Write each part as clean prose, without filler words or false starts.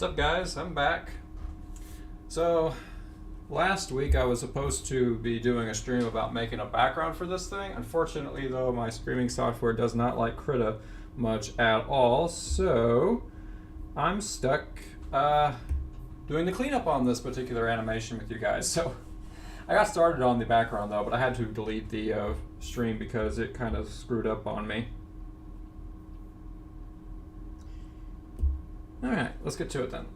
What's up, guys? I'm back. So, last week I was supposed to be doing a stream about making a background for this thing. Unfortunately, though, my streaming software does not like Krita much at all, so I'm stuck doing the cleanup on this particular animation with you guys. So, I got started on the background, though, but I had to delete the stream because it kind of screwed up on me. Alright, let's get to it then.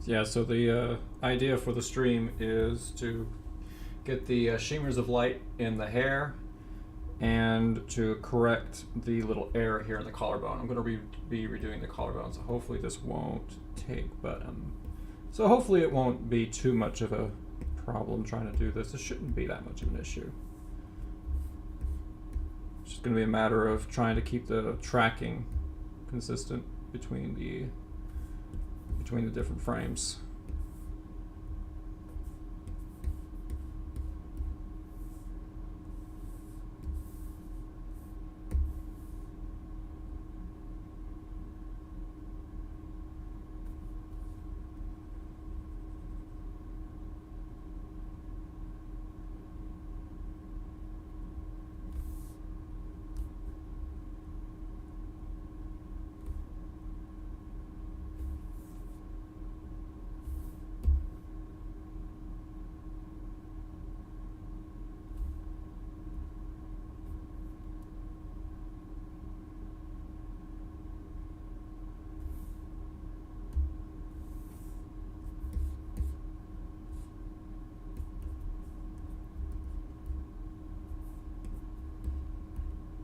Yeah, so the idea for the stream is to get the shimmers of light in the hair and to correct the little error here in the collarbone. I'm going to be redoing the collarbone, so hopefully this won't take, but so hopefully it won't be too much of a problem trying to do this. It shouldn't be that much of an issue. It's just going to be a matter of trying to keep the tracking consistent between the different frames.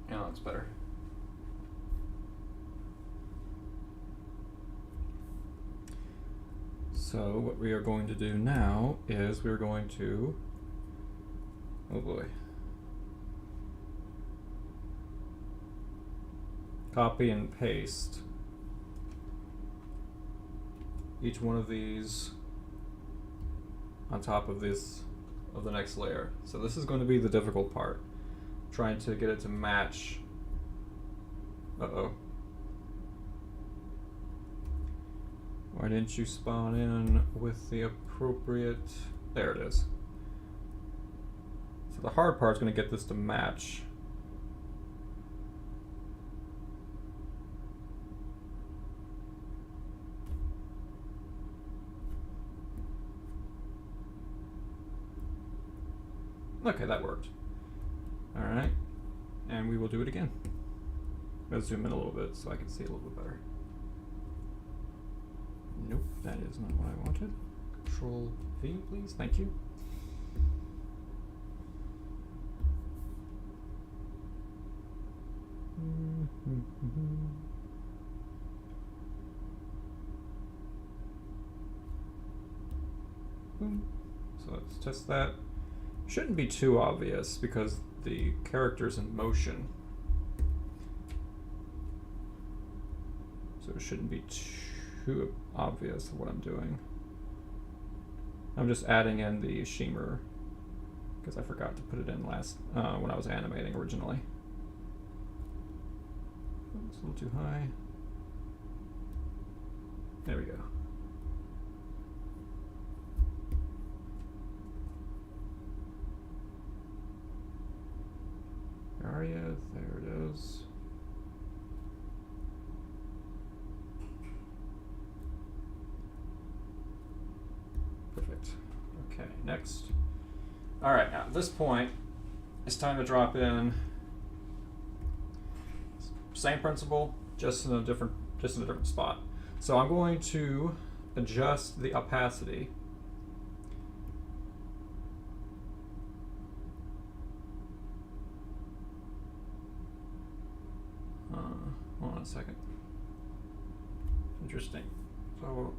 Yeah, that's better. So what we are going to do now is we're going to, oh boy, copy and paste each one of these on top of this, of the next layer. So this is going to be the difficult part, trying to get it to match. Uh-oh. Why didn't you spawn in with the appropriate, there it is. So the hard part is going to get this to match. Okay, that worked. All right. and we will do it again. Let's zoom in a little bit so I can see a little bit better. Nope, that is not what I wanted. Control V, please. Thank you. Boom. So let's test that. Shouldn't be too obvious because the character's in motion. So it shouldn't be too obvious what I'm doing. I'm just adding in the shimmer because I forgot to put it in last when I was animating originally. It's a little too high. There we go. Where are you? There it is. Perfect. Okay, next. All right, now at this point, it's time to drop in. Same principle, just in a different spot. So I'm going to adjust the opacity. Hold on a second. Interesting. So,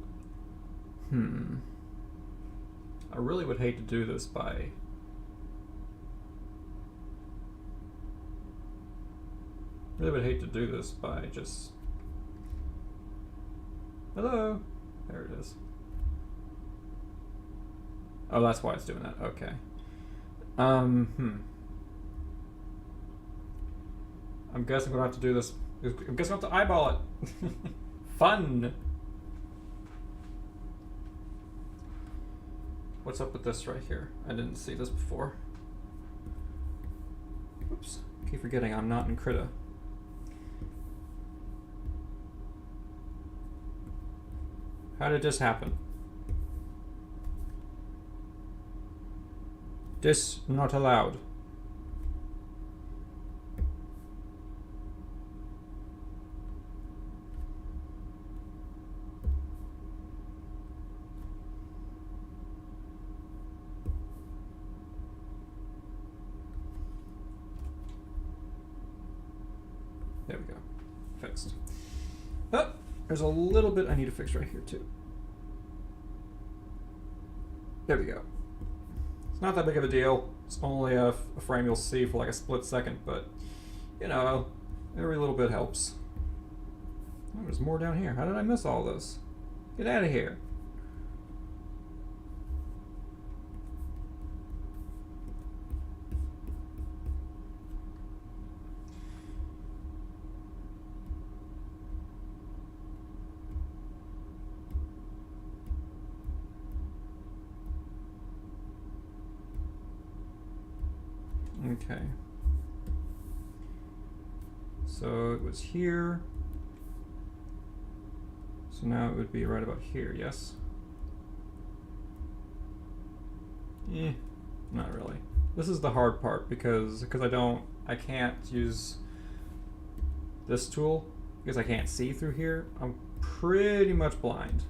I really would hate to do this by just hello. There it is. Oh, that's why it's doing that. Okay. I'm guessing we'll have to do this. I'm guessing I'll have to eyeball it. Fun. What's up with this right here? I didn't see this before. Oops. I keep forgetting I'm not in Krita. How did this happen? This not allowed. There we go. Fixed. Oh, there's a little bit I need to fix right here too. There we go. It's not that big of a deal. It's only a frame you'll see for like a split second, but you know, every little bit helps. Oh, there's more down here. How did I miss all this? Get out of here. Okay. So it was here. So now it would be right about here, yes? Not really. This is the hard part because I can't use this tool because I can't see through here. I'm pretty much blind.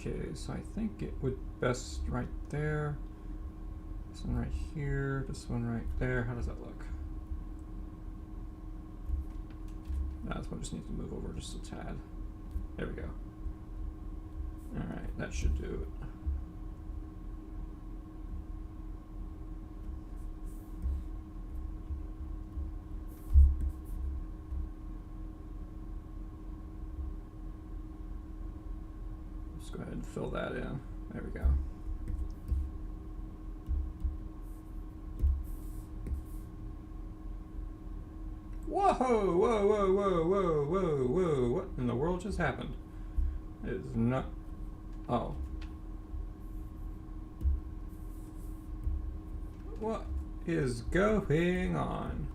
Okay, so I think it would best right there. This one right here, this one right there. How does that look? This one just needs to move over just a tad. There we go. Alright, that should do it. Let's go ahead and fill that in. There we go. Whoa, whoa, whoa, whoa, whoa, whoa, whoa. What in the world just happened? It is not. Oh. What is going on?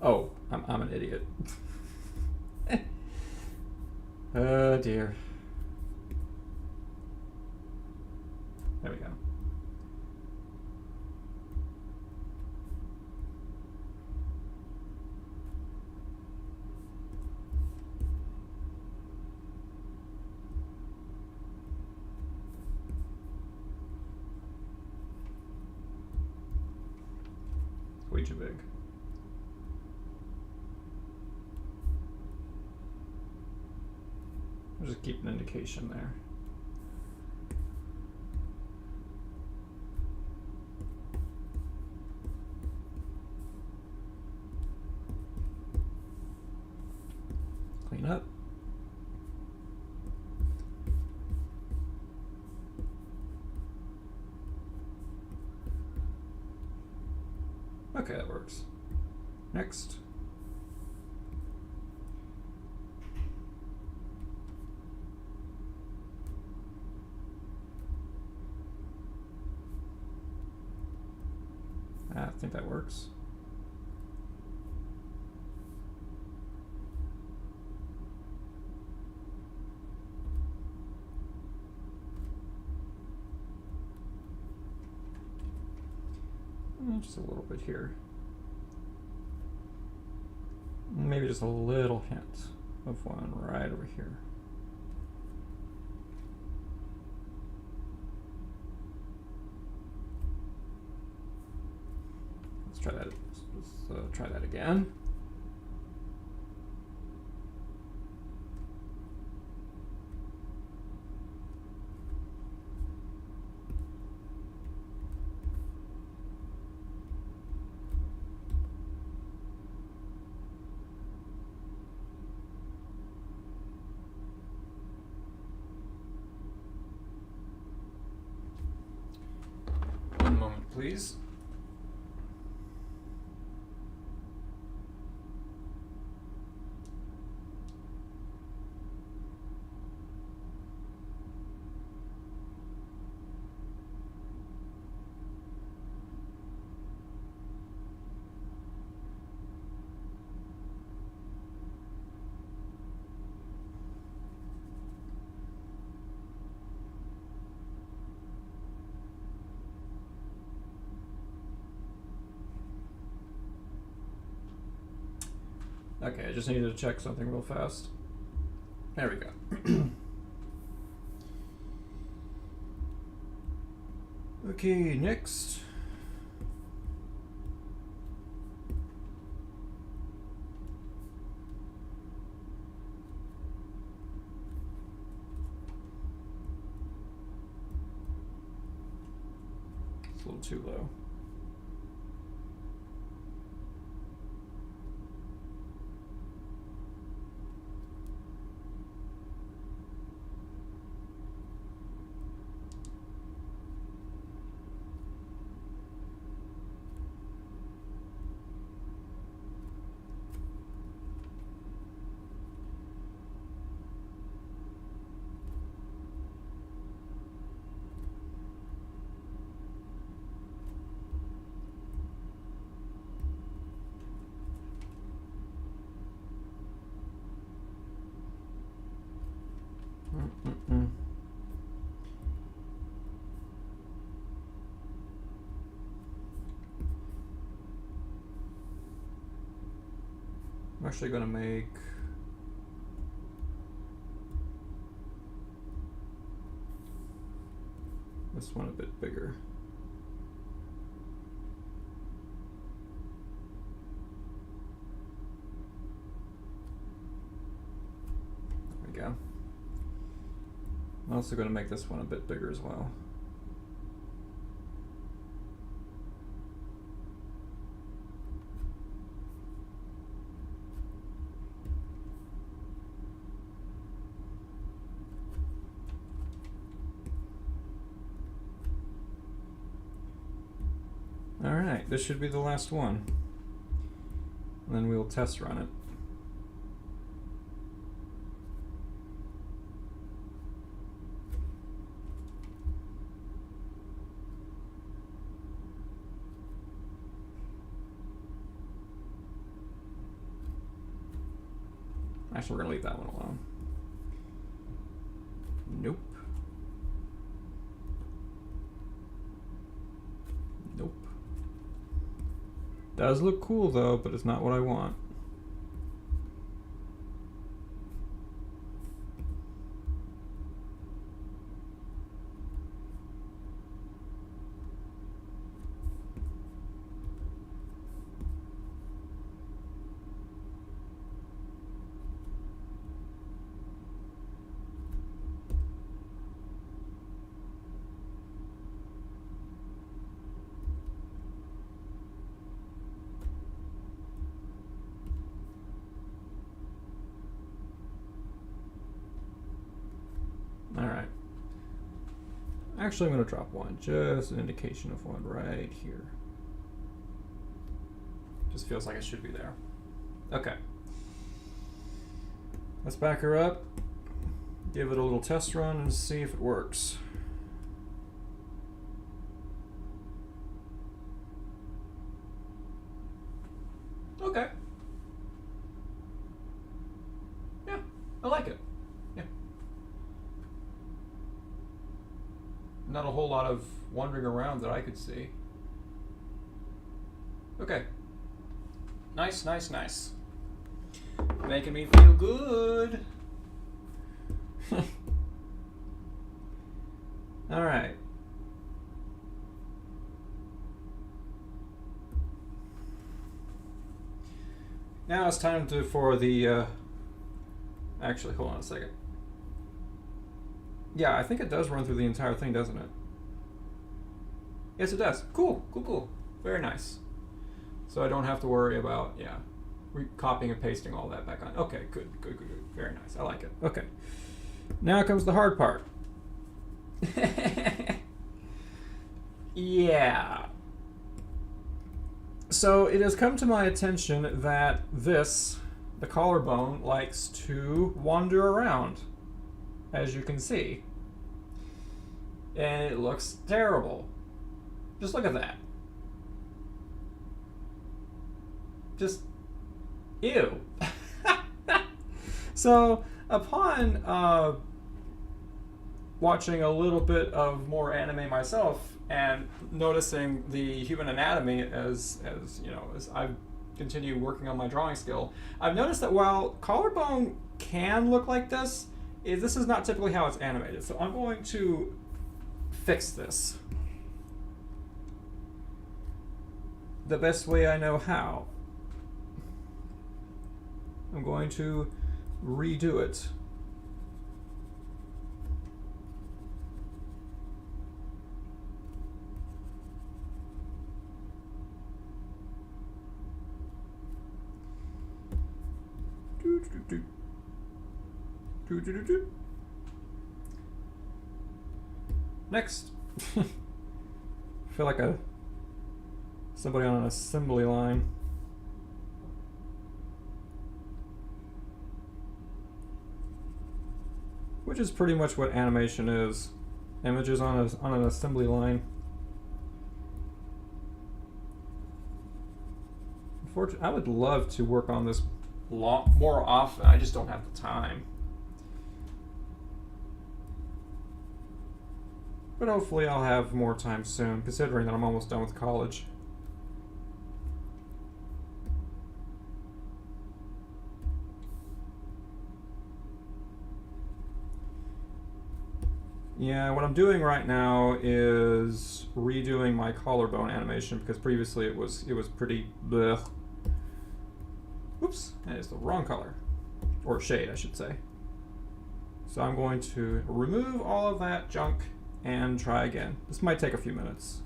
Oh, I'm an idiot. Oh dear. There we go. It's way too big. I'll just keep an indication there. Clean up. Okay, that works. Next. I think that works. Just a little bit here. Maybe just a little hint of one right over here. Let's try that. Let's try that again. One moment, please. Okay, I just needed to check something real fast. There we go. Okay, next. It's a little too low. I'm actually going to make this one a bit bigger. There we go. I'm also going to make this one a bit bigger as well. Alright, this should be the last one. And then we'll test run it. Actually, we're gonna leave that one alone. Nope. Nope. Does look cool though, but it's not what I want. Alright. Actually, I'm going to drop one. Just an indication of one right here. Just feels like it should be there. Okay. Let's back her up. Give it a little test run and see if it works. Okay. Yeah, I like it. Yeah. Not a whole lot of wandering around that I could see. Okay. Nice, nice, nice. Making me feel good. All right. Now it's time for the, actually, hold on a second. Yeah, I think it does run through the entire thing, doesn't it? Yes, it does. Cool, cool, cool. Very nice. So I don't have to worry about, yeah, copying and pasting all that back on. Okay, good, good, good, good. Very nice. I like it. Okay. Now comes the hard part. Yeah. So it has come to my attention that this, the collarbone, likes to wander around, as you can see. And it looks terrible. Just look at that. Just, ew. So, upon watching a little bit of more anime myself and noticing the human anatomy as you know, as I continue working on my drawing skill, I've noticed that while collarbone can look like this is not typically how it's animated. So I'm going to fix this the best way I know how. I'm going to redo it. Next. I feel like somebody on an assembly line. Which is pretty much what animation is. Images on an assembly line. Unfortunately, I would love to work on this more often. I just don't have the time. But hopefully I'll have more time soon, considering that I'm almost done with college. Yeah, what I'm doing right now is redoing my collarbone animation because previously it was pretty blech. Oops, that is the wrong color. Or shade, I should say. So I'm going to remove all of that junk and try again. This might take a few minutes.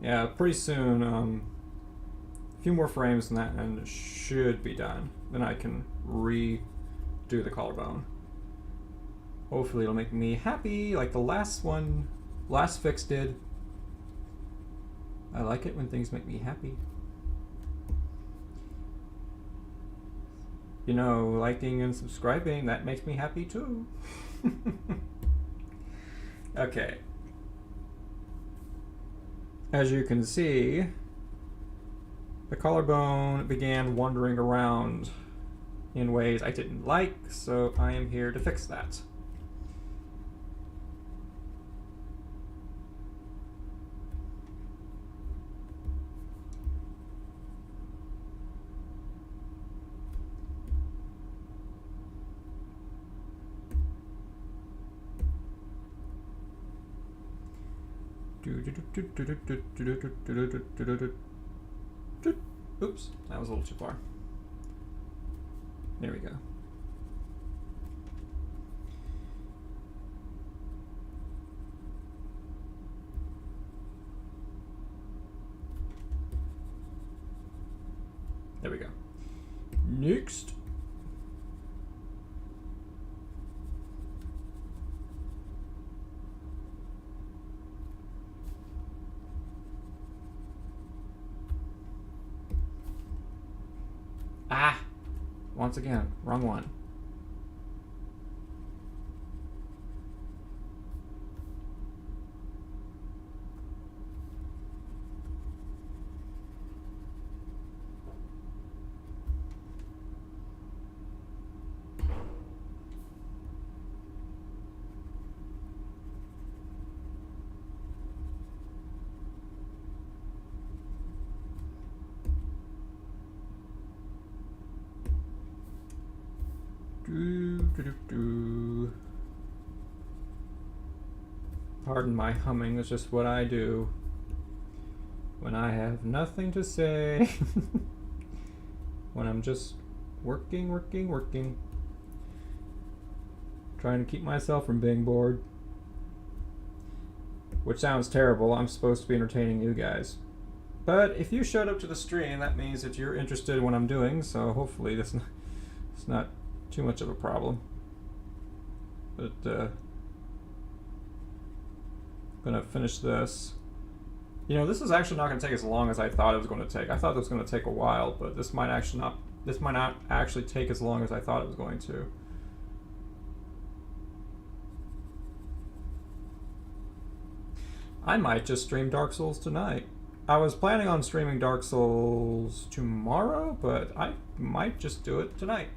Yeah, pretty soon, a few more frames and that and it should be done. Then I can redo the collarbone. Hopefully it'll make me happy like the last fix did. I like it when things make me happy. You know, liking and subscribing, that makes me happy too. Okay. As you can see, the collarbone began wandering around in ways I didn't like, so I am here to fix that. Oops, that was a little too far. There we go. There we go. Next. Ah! Once again, wrong one. Pardon my humming, it's just what I do when I have nothing to say. When I'm just working. Trying to keep myself from being bored. Which sounds terrible, I'm supposed to be entertaining you guys. But if you showed up to the stream, that means that you're interested in what I'm doing, so hopefully it's not too much of a problem. But gonna finish this. You know, this is actually not gonna take as long as I thought it was going to take. I thought it was going to take a while, but this might not actually take as long as I thought it was going to. I might just stream Dark Souls tonight. I was planning on streaming Dark Souls tomorrow, but I might just do it tonight.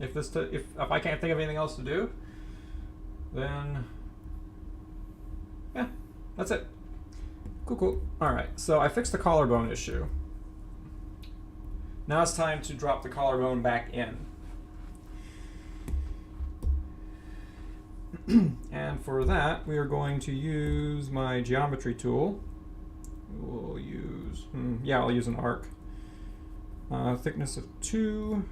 If I can't think of anything else to do, then yeah, that's it. Cool. Alright, so I fixed the collarbone issue. Now it's time to drop the collarbone back in. And for that, we are going to use my geometry tool. We'll use, I'll use an arc. Thickness of 2.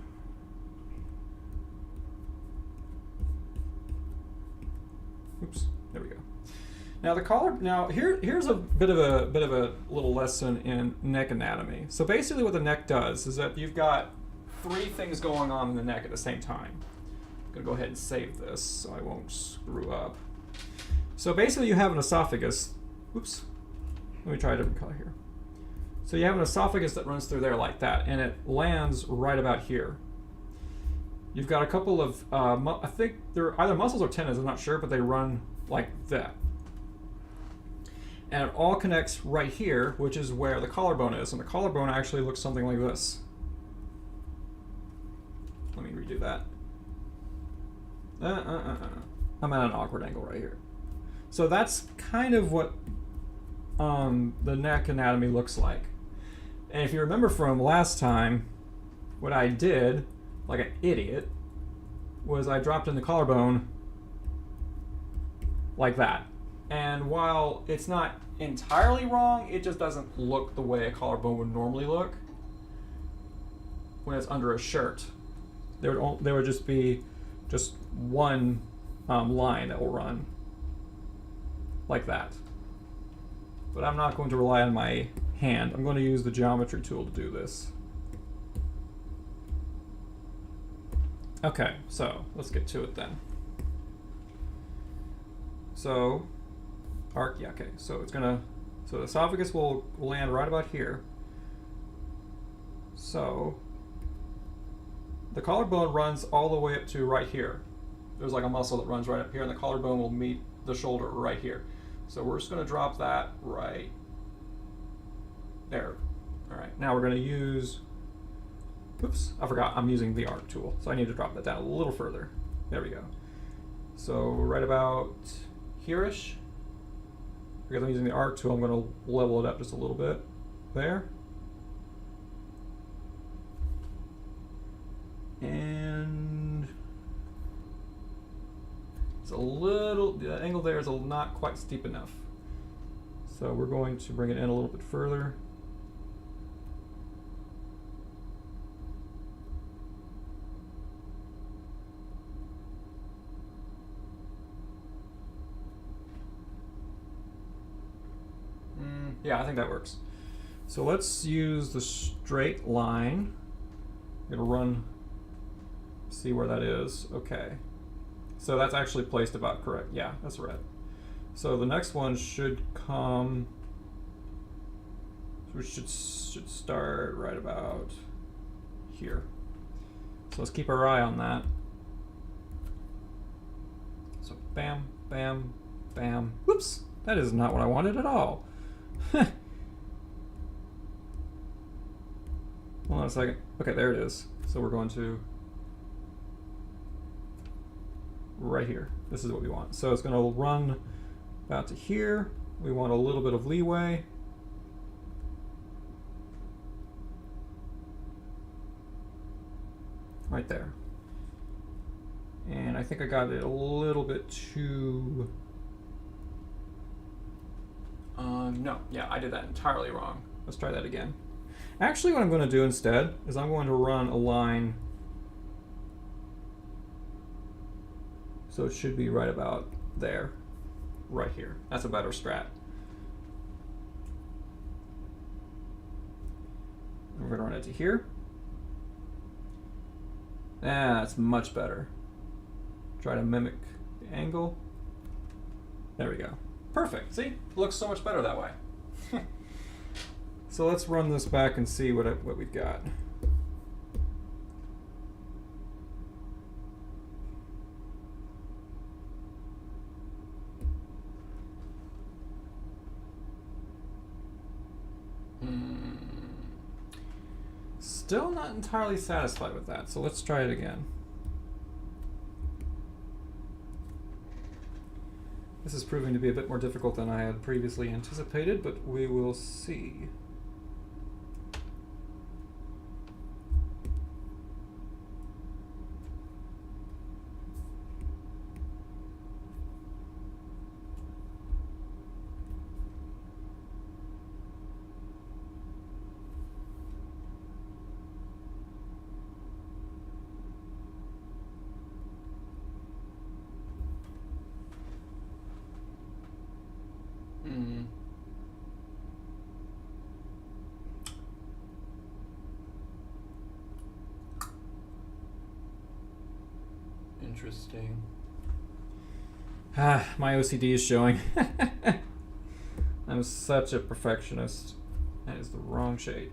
Oops, there we go. Now the collar. Now here's a bit of a little lesson in neck anatomy. So basically, what the neck does is that you've got 3 things going on in the neck at the same time. I'm gonna go ahead and save this so I won't screw up. So basically, you have an esophagus. Oops. Let me try a different color here. So you have an esophagus that runs through there like that, and it lands right about here. You've got a couple of, I think they're either muscles or tendons, I'm not sure, but they run like that. And it all connects right here, which is where the collarbone is. And the collarbone actually looks something like this. Let me redo that. I'm at an awkward angle right here. So that's kind of what the neck anatomy looks like. And if you remember from last time, what I did, like an idiot, was I dropped in the collarbone like that. And while it's not entirely wrong, it just doesn't look the way a collarbone would normally look when it's under a shirt. There would just be just one line that will run like that. but I'm not going to rely on my hand. I'm going to use the geometry tool to do this. Okay, so let's get to it then. So, arc, yeah, okay. So it's gonna, so the esophagus will land right about here. So the collarbone runs all the way up to right here. There's like a muscle that runs right up here, and the collarbone will meet the shoulder right here. So we're just gonna drop that right there. All right, now we're gonna use, oops, I forgot, I'm using the arc tool. So I need to drop that down a little further. There we go. So right about here-ish. Because I'm using the arc tool, I'm gonna level it up just a little bit. There. And it's a little, the angle there is not quite steep enough. So we're going to bring it in a little bit further. Yeah, I think that works. So let's use the straight line. It'll run, see where that is. Okay. So that's actually placed about correct. Yeah, that's right. So the next one should come, we should start right about here. So let's keep our eye on that. So bam, bam, bam. Whoops, that is not what I wanted at all. Hold on a second. Okay, there it is. So we're going to right here. This is what we want. So it's going to run about to here. We want a little bit of leeway. Right there. And I think I got it a little bit too... no, yeah, I did that entirely wrong. Let's try that again. Actually, what I'm going to do instead is I'm going to run a line. So it should be right about there, right here. That's a better strat. And we're going to run it to here. That's much better. Try to mimic the angle. There we go. Perfect. See? It looks so much better that way. So let's run this back and see what we've got. Still not entirely satisfied with that, so let's try it again. This is proving to be a bit more difficult than I had previously anticipated, but we will see. Interesting. My OCD is showing. I'm such a perfectionist. That is the wrong shade.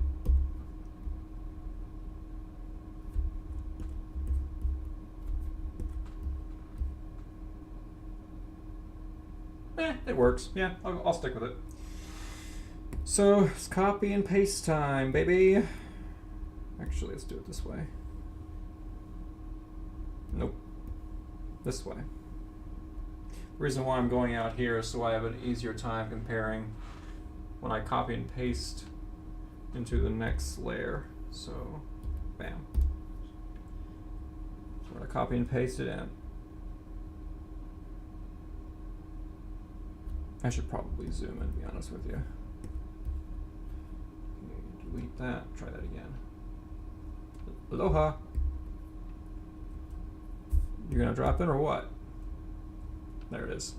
It works. Yeah, I'll stick with it. So it's copy and paste time, baby. Actually, let's do it this way. Nope. This way. The reason why I'm going out here is so I have an easier time comparing when I copy and paste into the next layer. So, bam. So I'm going to copy and paste it in. I should probably zoom in, to be honest with you. Okay, delete that. Try that again. Aloha. You're gonna drop in or what? There it is.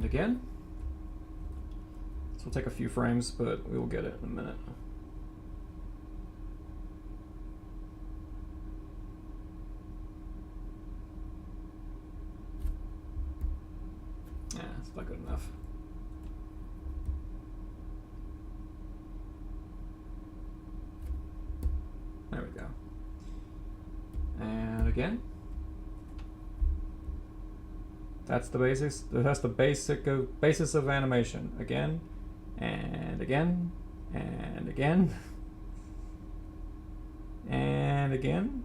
again. This will take a few frames, but we will get it in a minute. Yeah, it's not good enough. There we go. And again. That's the basics. That's the basis of animation. Again, and again, and again, and again.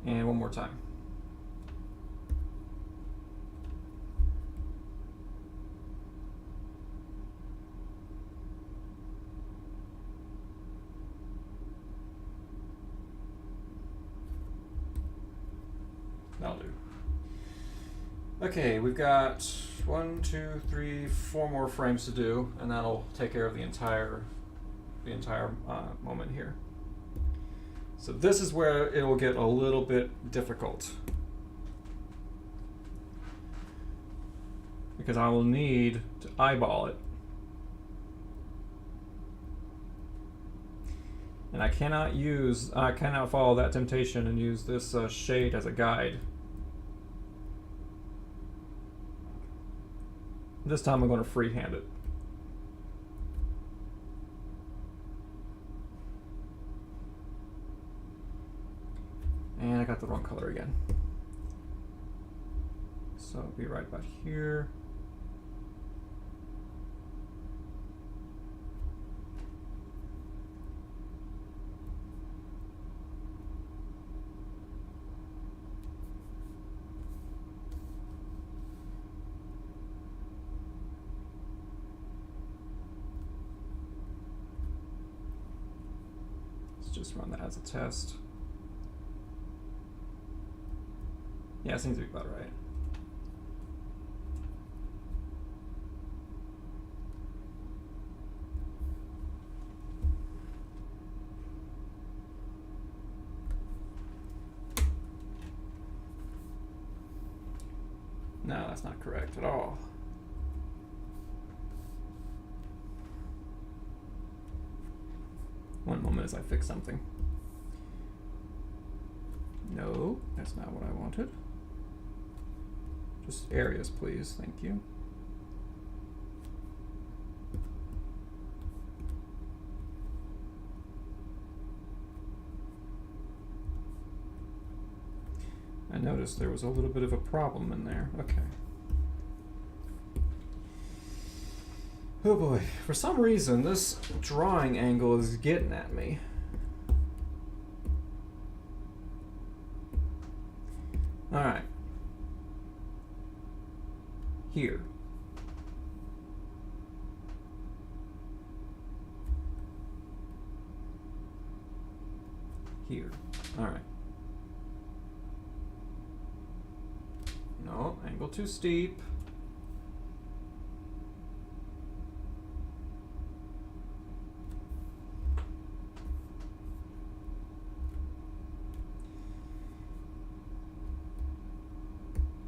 And one more time. That'll do. Okay, we've got 1, 2, 3, 4 more frames to do, and that'll take care of the entire moment here. So this is where it will get a little bit difficult, because I will need to eyeball it, and I cannot follow that temptation and use this shade as a guide. This time I'm going to freehand it. And I got the wrong color again. So it'll be right about here. Let's just run that as a test. Yeah, it seems to be about right. No, that's not correct at all. One moment as I fix something. No, that's not what I wanted. Just areas, please. Thank you. I noticed there was a little bit of a problem in there. Okay. Oh boy. For some reason, this drawing angle is getting at me. All right. Here. Here. All right. No, angle too steep.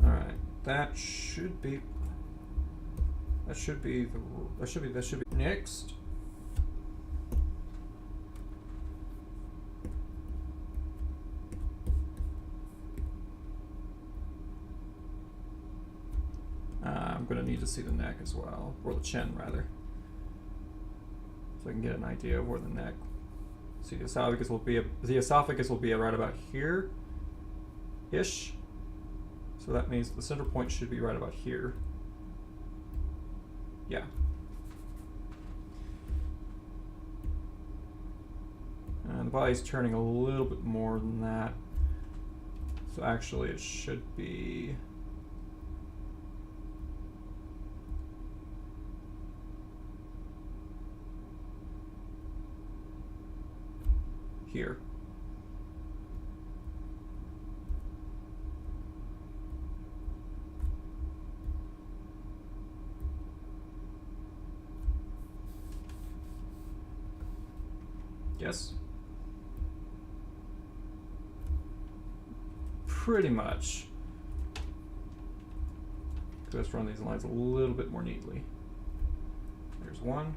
All right. That should be next. I'm going to need to see the neck as well, or the chin rather, so I can get an idea of where the neck. See, the esophagus will be right about here, ish. So that means the center point should be right about here. Yeah. And the body's turning a little bit more than that. So actually it should be here. Yes. pretty much. Let's run these lines a little bit more neatly. There's one.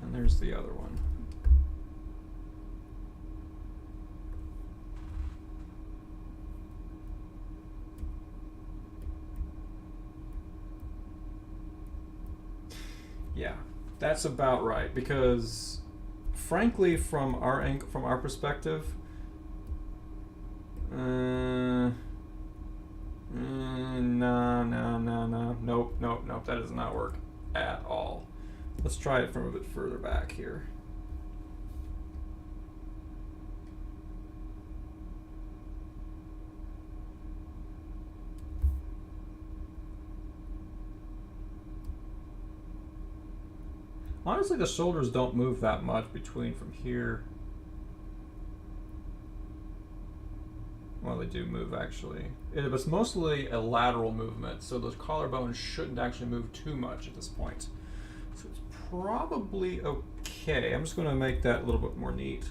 And there's the other one. Yeah, that's about right, because frankly, from our perspective, no, nope, that does not work at all. Let's try it from a bit further back here. Honestly, the shoulders don't move that much between from here. Well, they do move actually. It was mostly a lateral movement, so those collarbones shouldn't actually move too much at this point. So it's probably okay. I'm just going to make that a little bit more neat.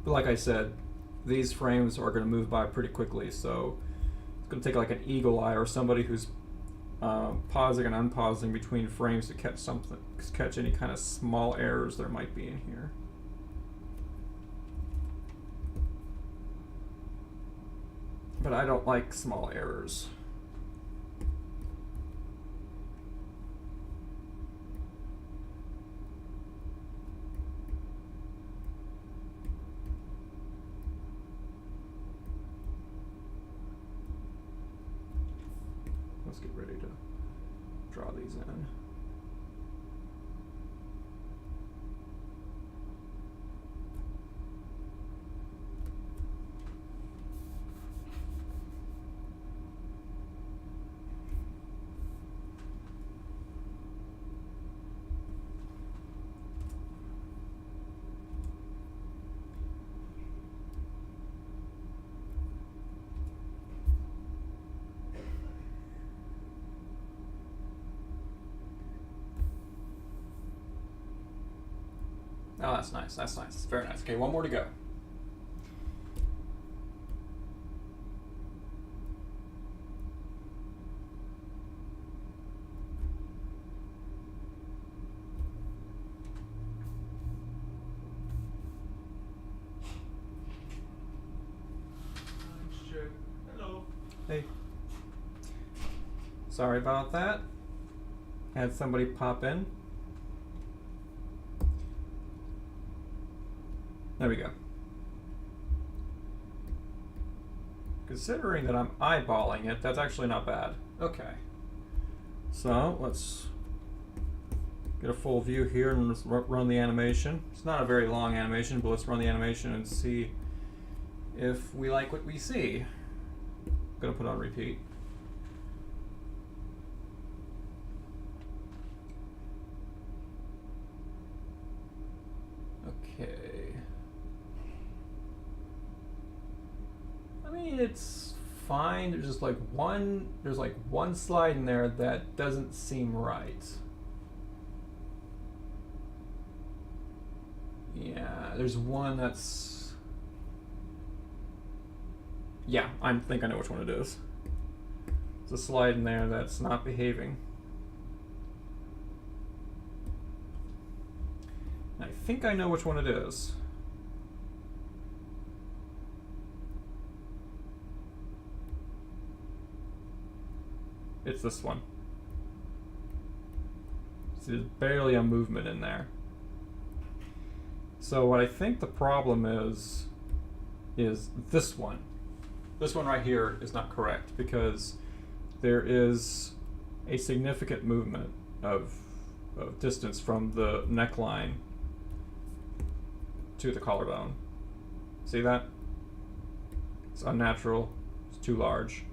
But like I said, these frames are going to move by pretty quickly, so it's going to take like an eagle eye or somebody who's pausing and unpausing between frames to catch any kind of small errors there might be in here. But I don't like small errors. Let's get ready to draw these in. Oh, that's nice. That's nice. Very nice. Okay, one more to go. Hello. Hey. Sorry about that. Had somebody pop in. There we go. Considering that I'm eyeballing it, that's actually not bad. Okay. So let's get a full view here and let's run the animation. It's not a very long animation, but let's run the animation and see if we like what we see. I'm gonna put on repeat. Okay. I mean, it's fine. There's just like one slide in there that doesn't seem right. Yeah, there's one that's... Yeah, I think I know which one it is. There's a slide in there that's not behaving. I think I know which one it is. It's this one. See, there's barely a movement in there. So what I think the problem is this one. This one right here is not correct because there is a significant movement of distance from the neckline to the collarbone. See that? It's unnatural. It's too large.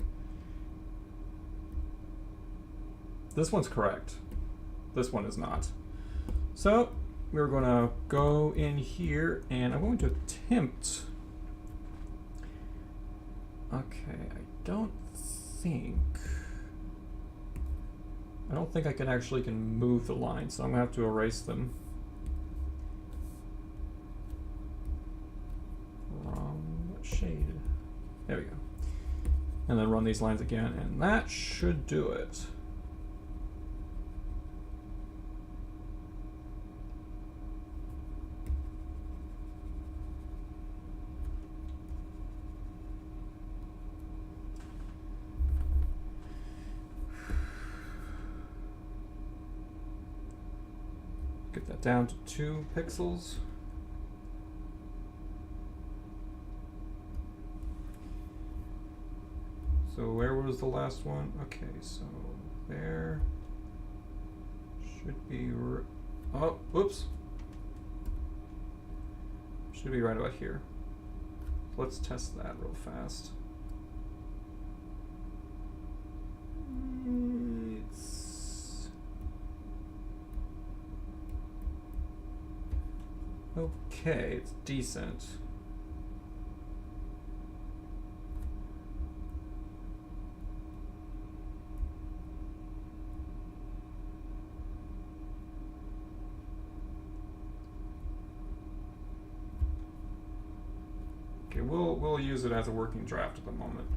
This one's correct. This one is not. So we're going to go in here and I'm going to attempt. Okay, I don't think I can move the lines, so I'm gonna have to erase them. Wrong shade. There we go. And then run these lines again, and that should do it. Get that down to 2 pixels. So where was the last one? Okay, so there should be, oh, whoops. Should be right about here. Let's test that real fast. Okay, it's decent. Okay, we'll use it as a working draft at the moment.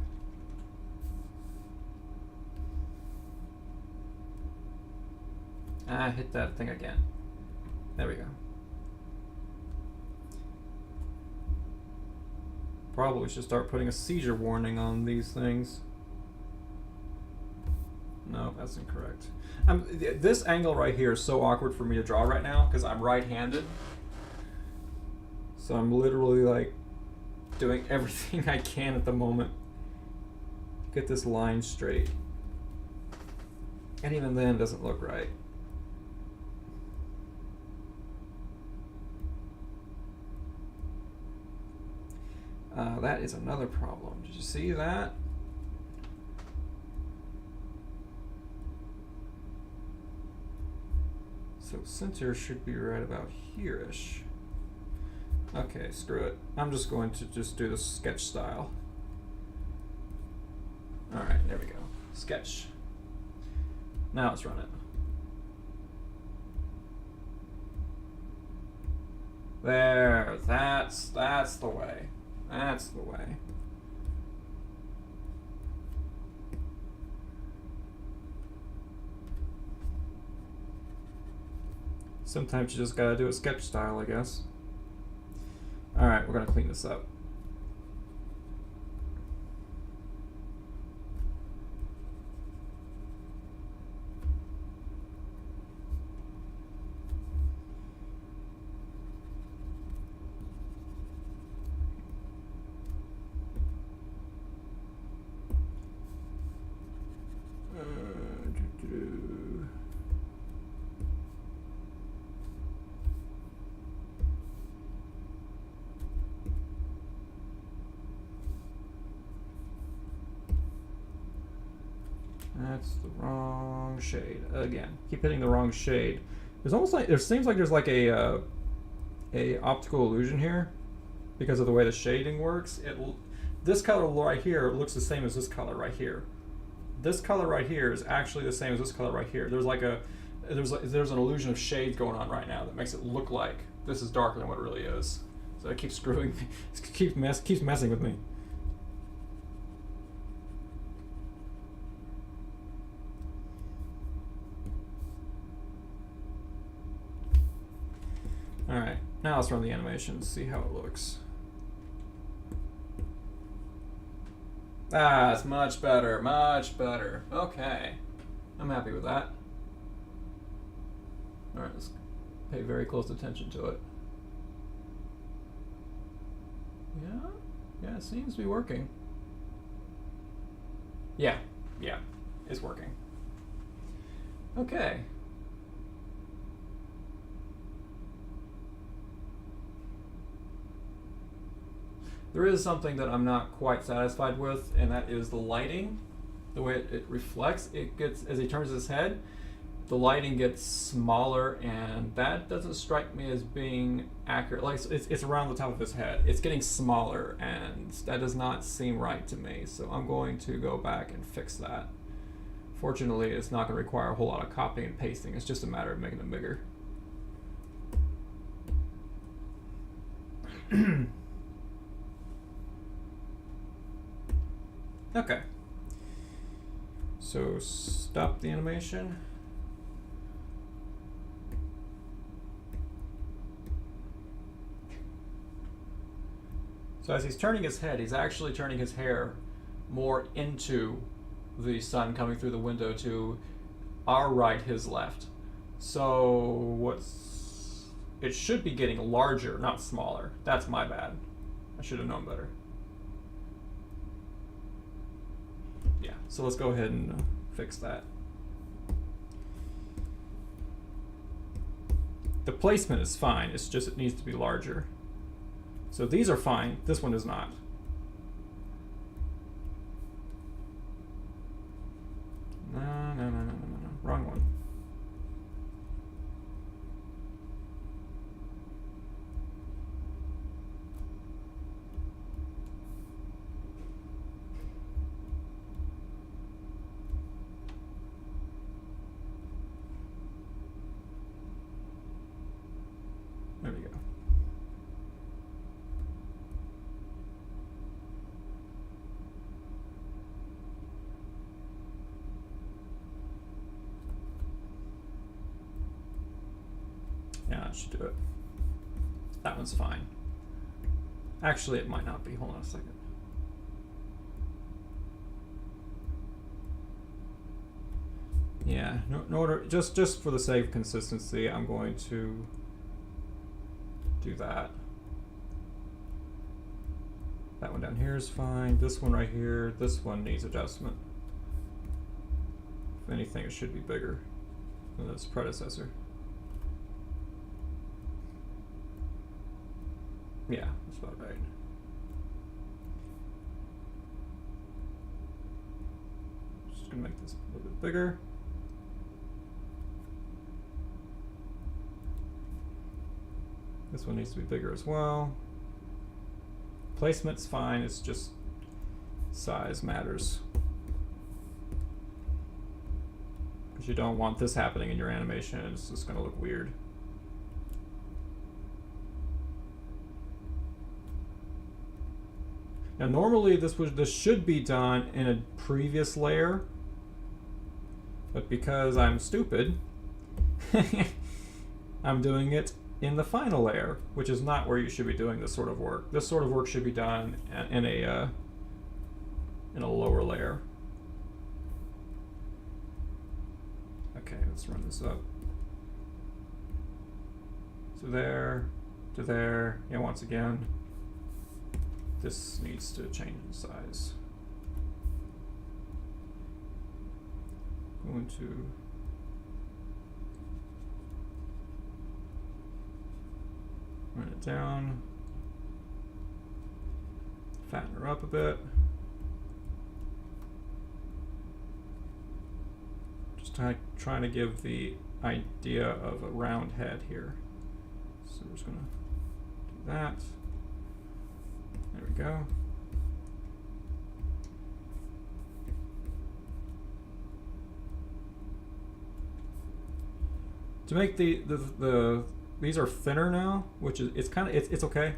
Ah, hit that thing again. There we go. Probably should start putting a seizure warning on these things. No, that's incorrect. This angle right here is so awkward for me to draw right now because I'm right-handed. So I'm literally like doing everything I can at the moment to get this line straight. And even then it doesn't look right. That is another problem. Did you see that? So center should be right about here-ish. Okay, screw it. I'm just going to just do the sketch style. All right, there we go. Sketch. Now let's run it. There, that's the way. That's the way. Sometimes you just gotta do a sketch style, I guess. All right, we're gonna clean this up. That's the wrong shade again. Keep hitting the wrong shade. There's almost like it seems like there's like a optical illusion here because of the way the shading works. This color right here looks the same as this color right here. This color right here is actually the same as this color right here. There's like there's an illusion of shade going on right now that makes it look like this is darker than what it really is. So it keeps screwing, keeps messing with me. Alright, now let's run the animation, see how it looks. Ah, it's much better, much better. Okay, I'm happy with that. Alright, let's pay very close attention to it. Yeah, it seems to be working. Yeah, it's working. Okay. There is something that I'm not quite satisfied with, and that is the lighting. The way it reflects, it gets, as he turns his head, the lighting gets smaller, and that doesn't strike me as being accurate. Like, it's around the top of his head. It's getting smaller, and that does not seem right to me. So I'm going to go back and fix that. Fortunately, it's not going to require a whole lot of copying and pasting. It's just a matter of making them bigger. Okay. So stop the animation. So as he's turning his head, he's actually turning his hair more into the sun coming through the window to our right, his left. So it should be getting larger, not smaller. That's my bad. I should have known better. Yeah, so let's go ahead and fix that. The placement is fine, it's just it needs to be larger. So these are fine, this one is not. No, wrong one. There we go. Yeah, that should do it. That one's fine. Actually, it might not be. Hold on a second. Yeah, no, in order, just for the sake of consistency, I'm going to do that. That one down here is fine. This one right here, this one needs adjustment. If anything, it should be bigger than its predecessor. Yeah, that's about right. Just gonna make this a little bit bigger. This one needs to be bigger as well. Placement's fine, it's just size matters. Because you don't want this happening in your animation, it's just gonna look weird. Now normally this should be done in a previous layer, but because I'm stupid, I'm doing it in the final layer, which is not where you should be doing this sort of work. This sort of work should be done in a lower layer. Okay, let's run this up. So there to there, yeah, once again. This needs to change in size. Going to run it down, fatten her up a bit. Just trying to give the idea of a round head here. So we're just gonna do that. There we go. To make these are thinner now, which is it's okay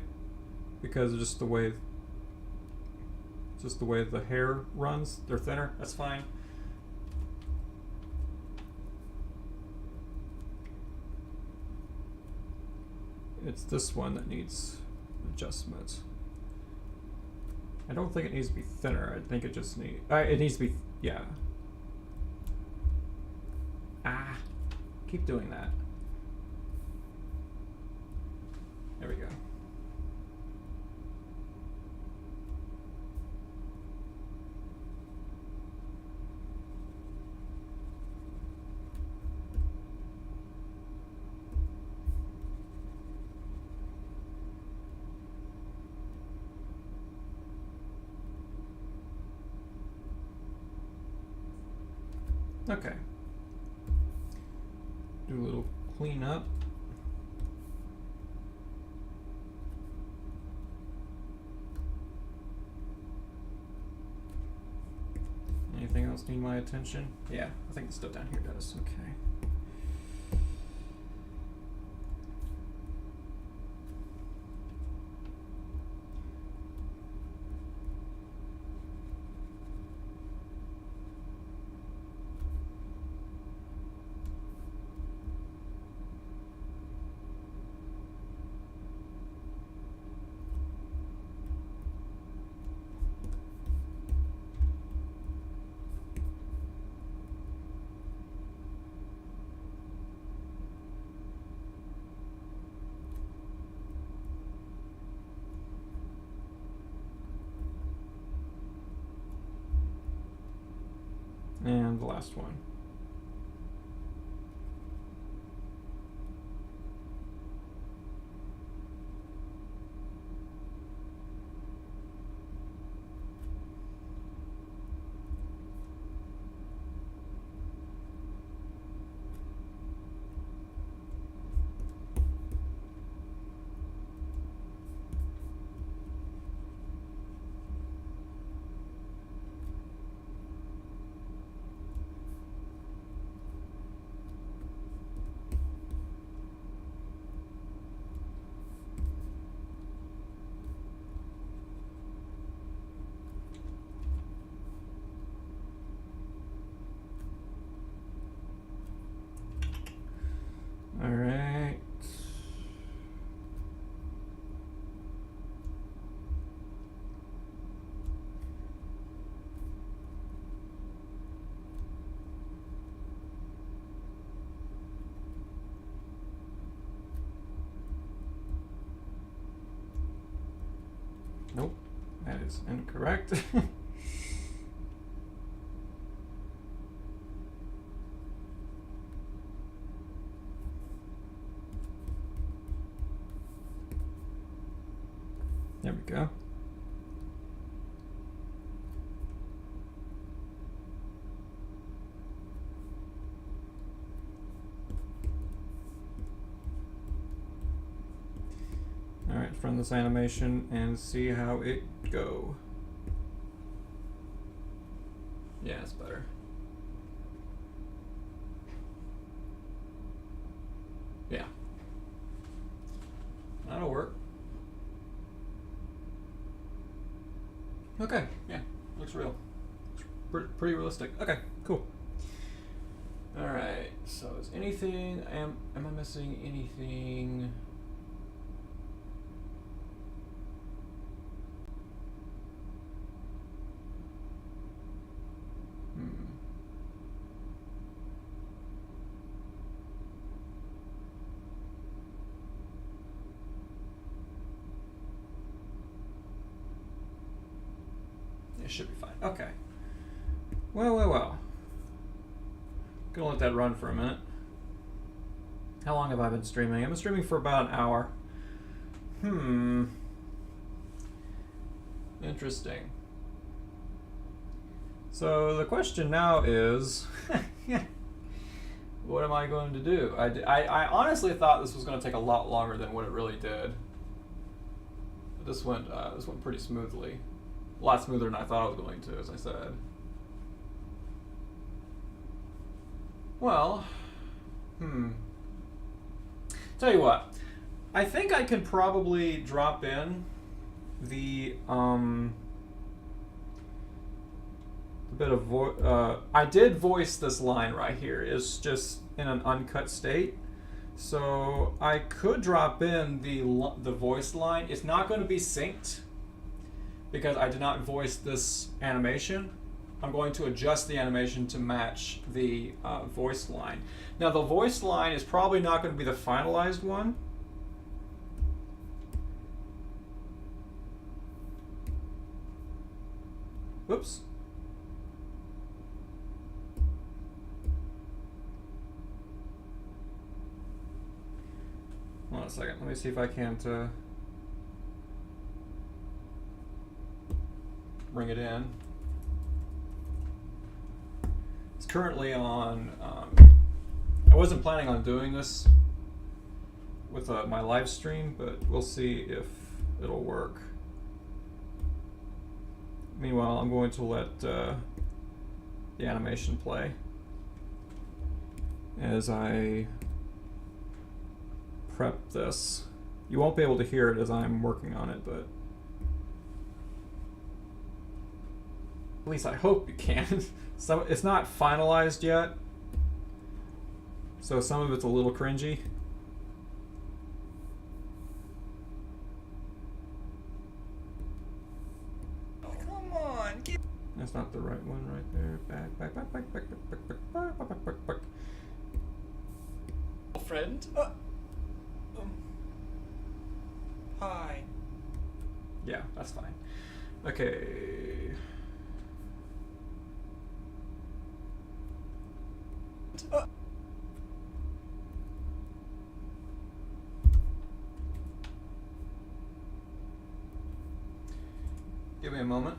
because of just the way the hair runs. They're thinner. That's fine. It's this one that needs adjustment. I don't think it needs to be thinner. I think it just it needs to be, yeah. Ah, keep doing that. There we go. Okay. Do a little cleanup. Anything else need my attention? Yeah, I think the stuff down here does. Okay. And the last one. All right. Nope, that is incorrect. There we go. All right, run this animation and see how it go. Yeah, it's better. Yeah. That'll work. Okay, yeah, looks real. Pretty realistic. Okay, cool. All right, so is anything, am I missing anything? It should be fine. Okay. Well. Gonna let that run for a minute. How long have I been streaming? I've been streaming for about an hour. Interesting. So the question now is, what am I going to do? I honestly thought this was going to take a lot longer than what it really did. But this went pretty smoothly. A lot smoother than I thought it was going to, as I said. Well, tell you what, I think I can probably drop in the bit of I did voice this line right here. It's just in an uncut state, so I could drop in the voice line. It's not going to be synced because I did not voice this animation. I'm going to adjust the animation to match the voice line. Now the voice line is probably not going to be the finalized one. Whoops. Hold on a second. Let me see if I can't bring it in. currently on, I wasn't planning on doing this with my live stream, but we'll see if it'll work. Meanwhile, I'm going to let the animation play as I prep this. You won't be able to hear it as I'm working on it, but at least I hope you can. So it's not finalized yet, so some of it's a little cringy. Come on, get. That's not the right one right there. Back. Friend. Hi. Yeah, that's fine. Okay. Give me a moment.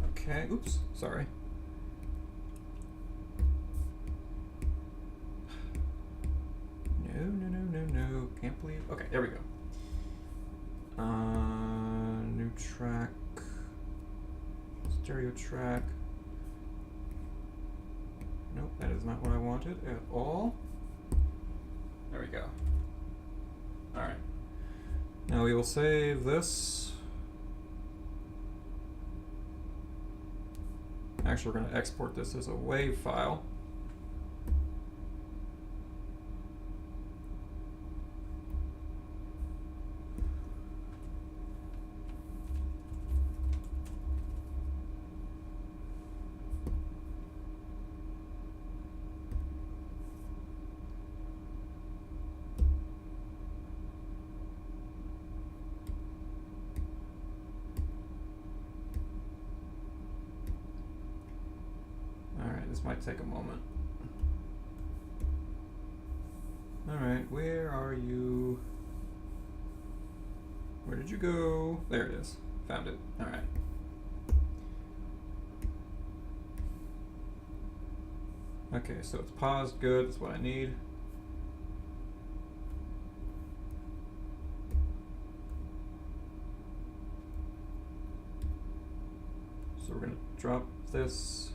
Okay, oops, sorry. No, can't believe. Okay, there we go. New track. Stereo track. Nope, that is not what I wanted at all. There we go. Alright. Now we will save this. Actually, we're going to export this as a WAV file. This might take a moment. Alright, where are you? Where did you go? There it is. Found it. Alright. Okay, so it's paused. Good. That's what I need. So we're going to drop this.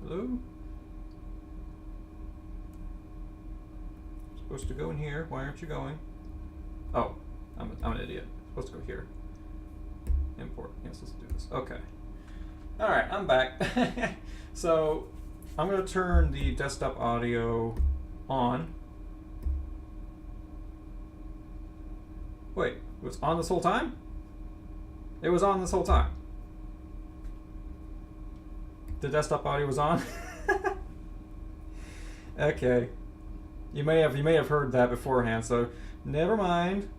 Hello? Supposed to go in here. Why aren't you going? Oh, I'm an idiot. Supposed to go here. Import. Yes, let's do this. Okay. All right, I'm back. So I'm going to turn the desktop audio on. Wait, it was on this whole time? It was on this whole time. The desktop audio was on. Okay, you may have heard that beforehand, so never mind.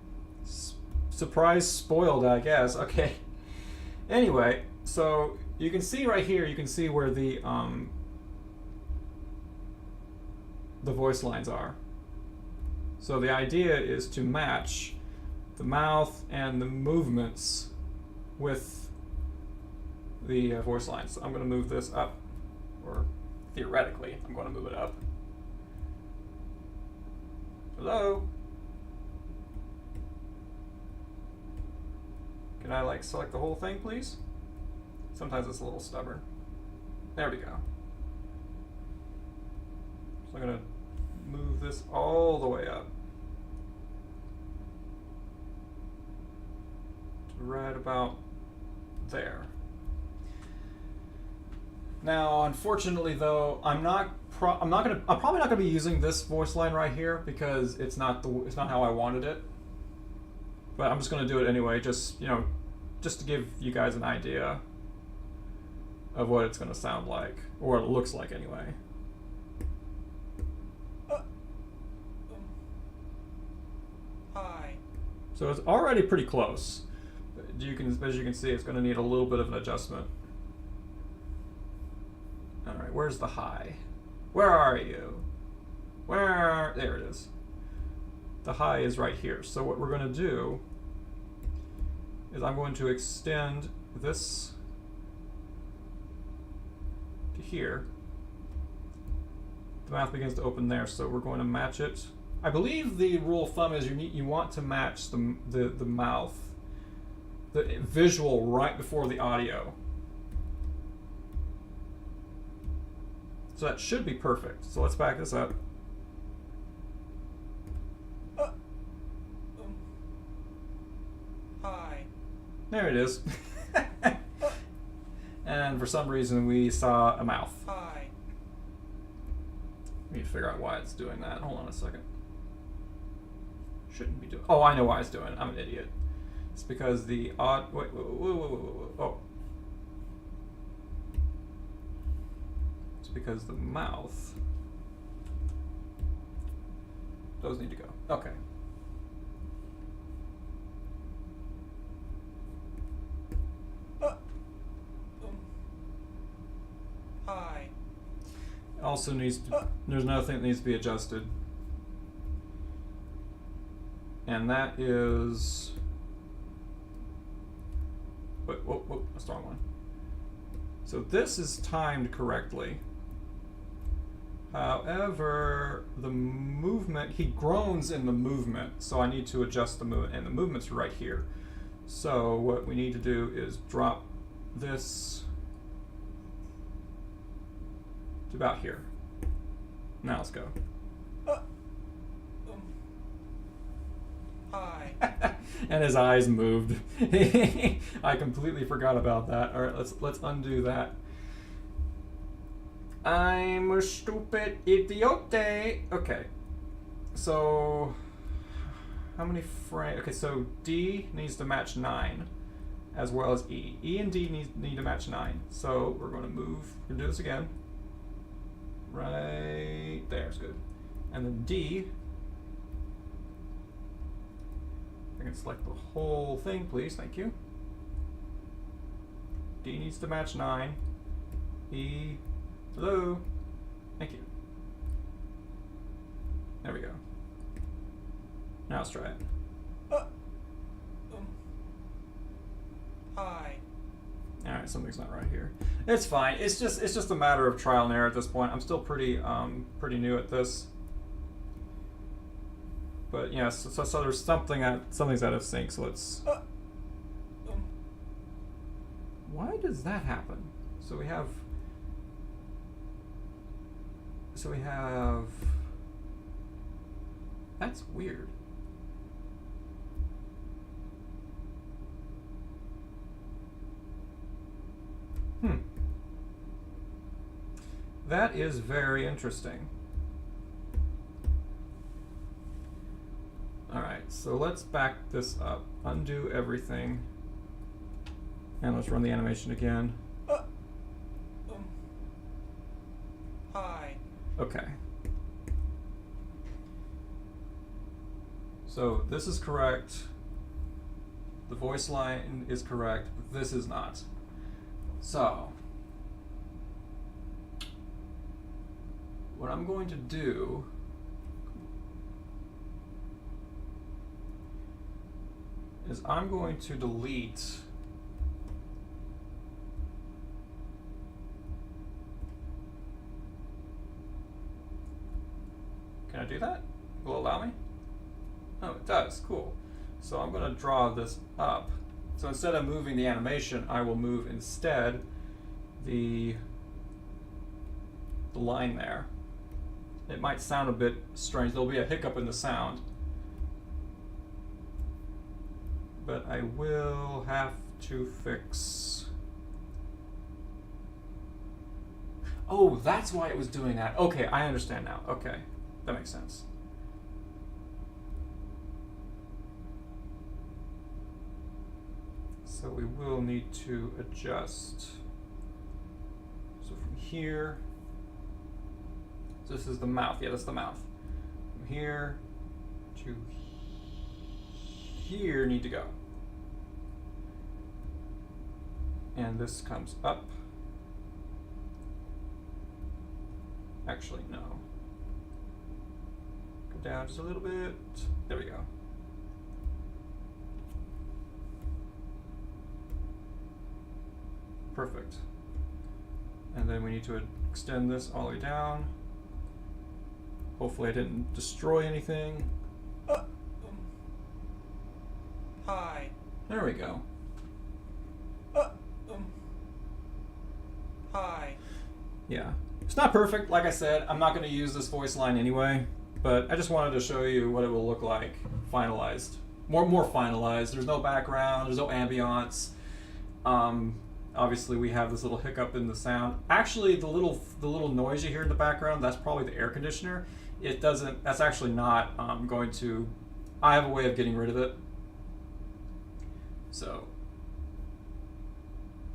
Surprise spoiled, I guess. Okay. Anyway, so you can see right here. You can see where the voice lines are. So the idea is to match the mouth and the movements with the voice lines. So I'm going to move this up, or theoretically, I'm going to move it up. Hello? Can I like select the whole thing, please? Sometimes it's a little stubborn. There we go. So I'm going to move this all the way up to right about there. Now, unfortunately, though, I'm probably not gonna be using this voice line right here because it's not how I wanted it. But I'm just gonna do it anyway, just to give you guys an idea of what it's gonna sound like, or what it looks like anyway. Hi. So it's already pretty close. As you can see, it's gonna need a little bit of an adjustment. Alright, where's the high? Where are you? Where? There it is. The high is right here. So what we're going to do is I'm going to extend this to here. The mouth begins to open there, so we're going to match it. I believe the rule of thumb is you want to match the mouth, the visual right before the audio. So that should be perfect. So let's back this up. Hi. There it is. And for some reason we saw a mouth. Hi. We need to figure out why it's doing that. Hold on a second. Shouldn't be doing. Oh, I know why it's doing it. I'm an idiot. It's because the odd. Wait. Oh. It's because the mouth. Those need to go. Okay. Hi. Also needs to, there's another thing that needs to be adjusted. And that is, whoa, that's the wrong one. So this is timed correctly. However, the movement, he groans in the movement, so I need to adjust the movement, and the movement's right here. So what we need to do is drop this to about here. Now let's go. Hi. And his eyes moved. I completely forgot about that. All right, let's undo that. I'm a stupid idiote. Okay. So how many frames? Okay, so D needs to match 9 as well as E. E and D need to match 9. So we're going to move. We're going to do this again. Right there's good. And then D, I can select the whole thing, please. Thank you. D needs to match 9. E, hello. Thank you. There we go. Now let's try it. Hi. All right, something's not right here. It's fine. It's just a matter of trial and error at this point. I'm still pretty new at this. But yeah, so there's something's out of sync. So let's. Why does that happen? So we have. That's weird. That is very interesting. Alright, so let's back this up. Undo everything. And let's run the animation again. Hi. Okay. So this is correct. The voice line is correct. This is not. So what I'm going to do is I'm going to delete Can I do that? Will it allow me? Oh, it does. Cool. So I'm going to draw this up. So instead of moving the animation, I will move instead the line there. It might sound a bit strange. There'll be a hiccup in the sound. But I will have to fix... Oh, that's why it was doing that. Okay, I understand now. Okay, that makes sense. So we will need to adjust. So from here, so this is the mouth. Yeah, that's the mouth. From here to here need to go. And this comes up. Actually, no. Go down just a little bit. There we go. Perfect. And then we need to extend this all the way down. Hopefully I didn't destroy anything. Hi. There we go. Hi. Yeah. It's not perfect, like I said. I'm not going to use this voice line anyway, but I just wanted to show you what it will look like finalized. More finalized. There's no background, there's no ambiance. Obviously we have this little hiccup in the sound. Actually, the little noise you hear in the background, that's probably the air conditioner. It doesn't, that's actually not going to, I have a way of getting rid of it. So,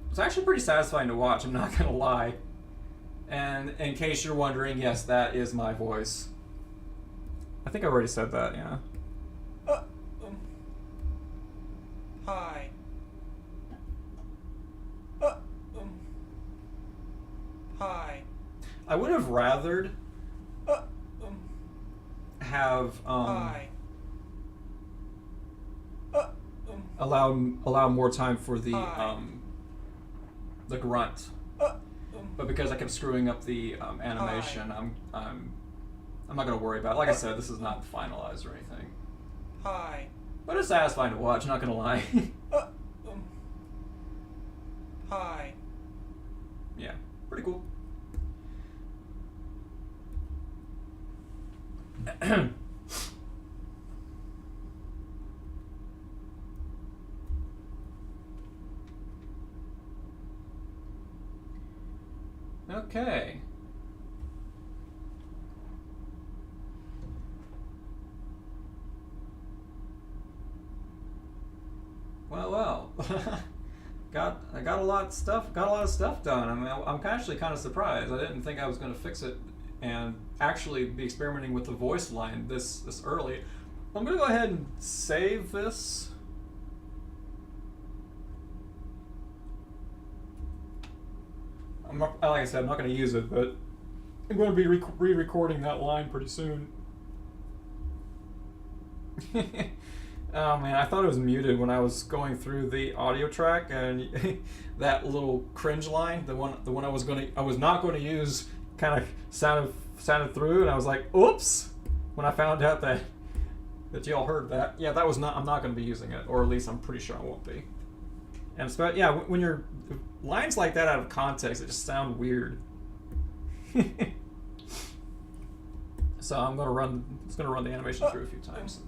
it's actually pretty satisfying to watch, I'm not gonna lie. And in case you're wondering, yes, that is my voice. I think I already said that, yeah. Hi. Hi. I would have rathered have Hi. allow more time for the Hi. the grunt, but because I kept screwing up the animation, I'm not gonna worry about it. Like I said, this is not finalized or anything, Hi. but it's satisfying to watch. Not gonna lie. Hi. Yeah, pretty cool. Okay. Well. I got a lot of stuff done. I mean, I'm actually kind of surprised. I didn't think I was going to fix it and actually be experimenting with the voice line this early. I'm going to go ahead and save this. Like I said, I'm not going to use it, but I'm going to be re-recording that line pretty soon. Oh man, I thought it was muted when I was going through the audio track, and that little cringe line, the one I was not going to use, kind of sounded through, and I was like, "Oops!" When I found out that y'all heard that. Yeah, that was not. I'm not going to be using it, or at least I'm pretty sure I won't be. And it's about, yeah, when you're lines like that out of context, it just sound weird. So I'm going to run. It's going to run the animation through a few times.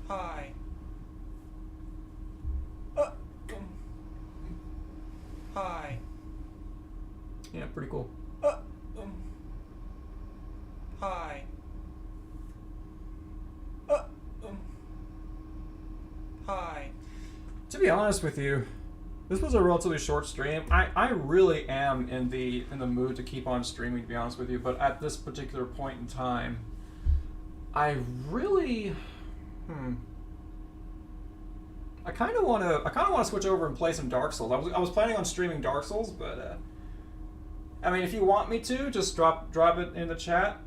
Hi. Hi. Yeah, pretty cool. Hi. Hi. To be honest with you, this was a relatively short stream. I really am in the mood to keep on streaming, to be honest with you, but at this particular point in time, I really I kind of want to switch over and play some Dark Souls. I was planning on streaming Dark Souls, but I mean, if you want me to, just drop it in the chat.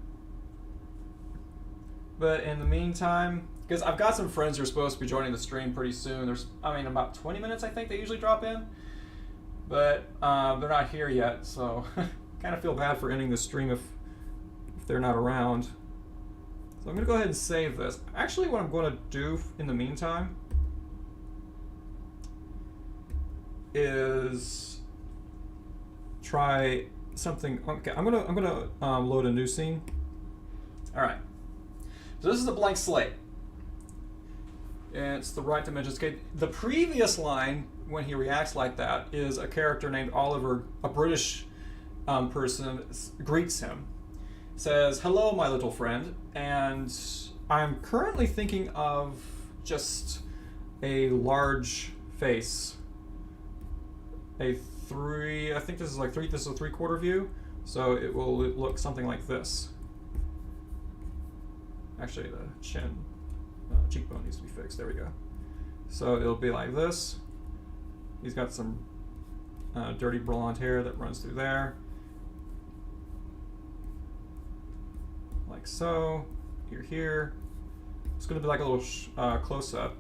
But in the meantime, because I've got some friends who are supposed to be joining the stream pretty soon. There's, I mean, about 20 minutes I think they usually drop in, but they're not here yet, so kind of feel bad for ending the stream if they're not around. So I'm going to go ahead and save this. Actually, what I'm going to do in the meantime is try something. Okay, I'm gonna load a new scene. All right. So this is a blank slate. And it's the right dimensions. Okay. The previous line, when he reacts like that, is a character named Oliver, a British person, greets him. Says, "Hello, my little friend," and I'm currently thinking of just a large face. I think this is like this is a 3/4 view, so it will look something like this. Actually, the cheekbone needs to be fixed. There we go. So it'll be like this. He's got some dirty blonde hair that runs through there. like so. You're here. It's going to be like a little close-up.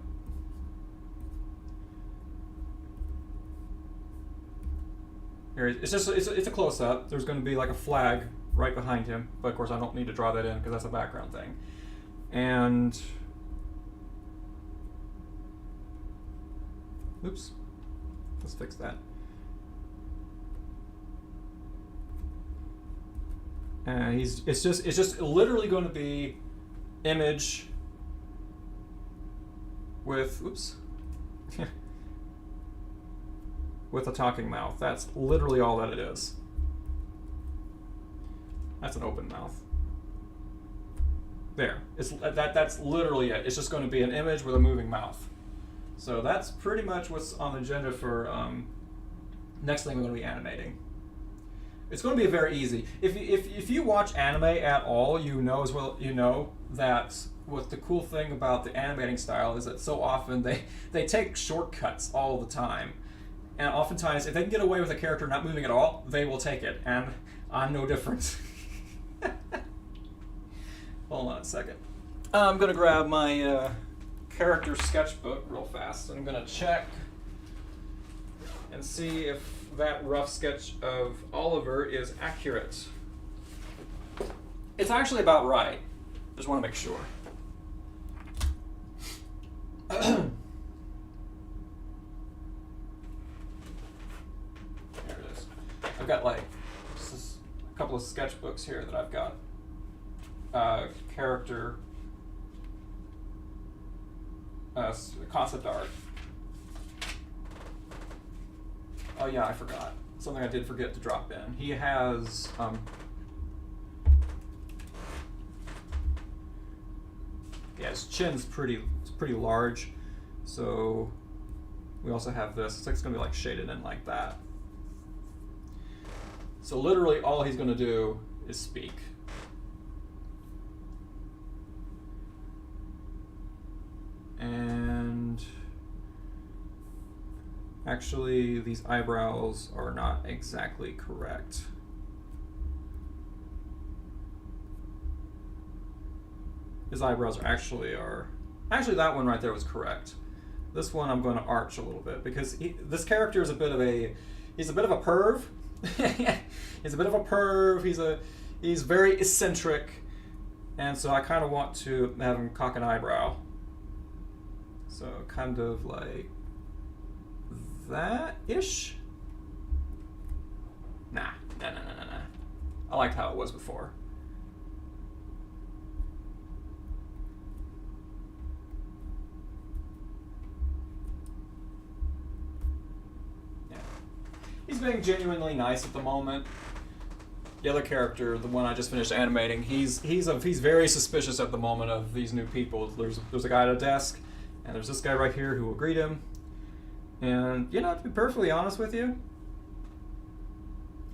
Here, it's a close-up. There's going to be like a flag right behind him, but of course I don't need to draw that in because that's a background thing. And oops, let's fix that. And it's just literally going to be image with oops with a talking mouth. That's literally all that it is. That's an open mouth. There. That's literally it. It's just going to be an image with a moving mouth. So that's pretty much what's on the agenda for next thing we're going to be animating. It's going to be very easy. If you watch anime at all, you know as well that what the cool thing about the animating style is that so often they take shortcuts all the time. And oftentimes, if they can get away with a character not moving at all, they will take it. And I'm no different. Hold on a second. I'm going to grab my character sketchbook real fast. And I'm going to check and see if that rough sketch of Oliver is accurate. It's actually about right. Just want to make sure. There it is. I've got like a couple of sketchbooks here that I've got. Character concept art. Oh yeah, I forgot. Something I did forget to drop in. He has yeah, his chin's pretty large. So we also have this. It's gonna be like shaded in like that. So literally all he's gonna do is speak. And actually, these eyebrows are not exactly correct. His eyebrows actually that one right there was correct. This one I'm going to arch a little bit because this character is he's a bit of a perv. He's a bit of a perv. He's very eccentric, and so I kind of want to have him cock an eyebrow. So kind of like that-ish? Nah. I liked how it was before. Yeah. He's being genuinely nice at the moment. The other character, the one I just finished animating, he's very suspicious at the moment of these new people. There's a guy at a desk, and there's this guy right here who will greet him. And, you know, to be perfectly honest with you,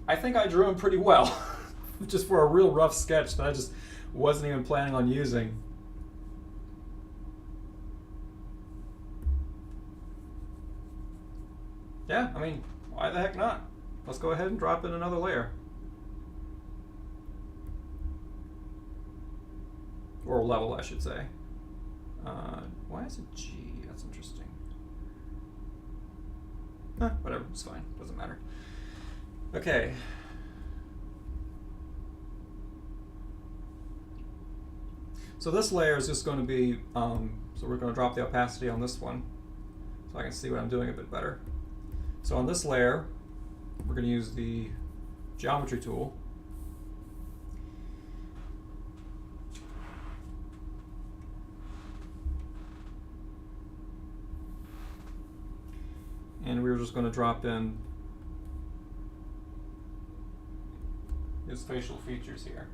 I think I drew him pretty well. Just for a real rough sketch that I just wasn't even planning on using. Yeah, I mean, why the heck not? Let's go ahead and drop in another layer. Or level, I should say. Why is it G? That's interesting. Whatever, it's fine. Doesn't matter. Okay. So this layer is just going to be, so we're going to drop the opacity on this one so I can see what I'm doing a bit better. So on this layer, we're going to use the geometry tool. And we're just going to drop in his facial features here.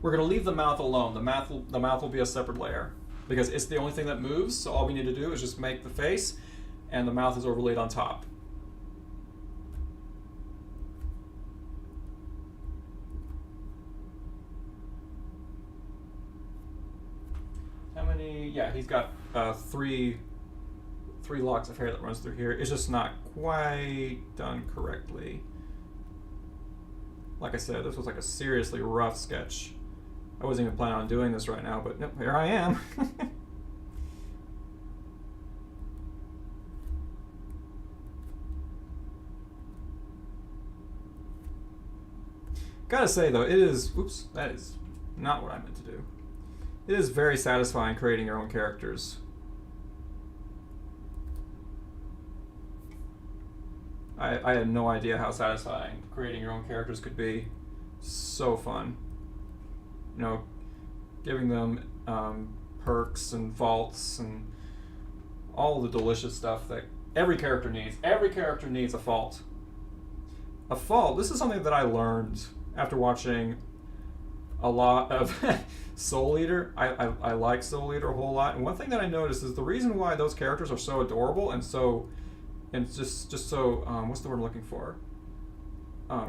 We're going to leave the mouth alone. The mouth will be a separate layer because it's the only thing that moves. So all we need to do is just make the face, and the mouth is overlaid on top. How many? Yeah, he's got three 3 locks of hair that runs through here. It's just not quite done correctly. Like I said, this was like a seriously rough sketch. I wasn't even planning on doing this right now, but nope, here I am. Gotta say though, it is, oops, that is not what I meant to do. It is very satisfying creating your own characters. I had no idea how satisfying creating your own characters could be. So fun. You know, giving them perks and vaults and all the delicious stuff that every character needs. Every character needs a fault. A fault, this is something that I learned after watching a lot of Soul Eater. I like Soul Eater a whole lot, and one thing that I noticed is the reason why those characters are so adorable and just so what's the word I'm looking for?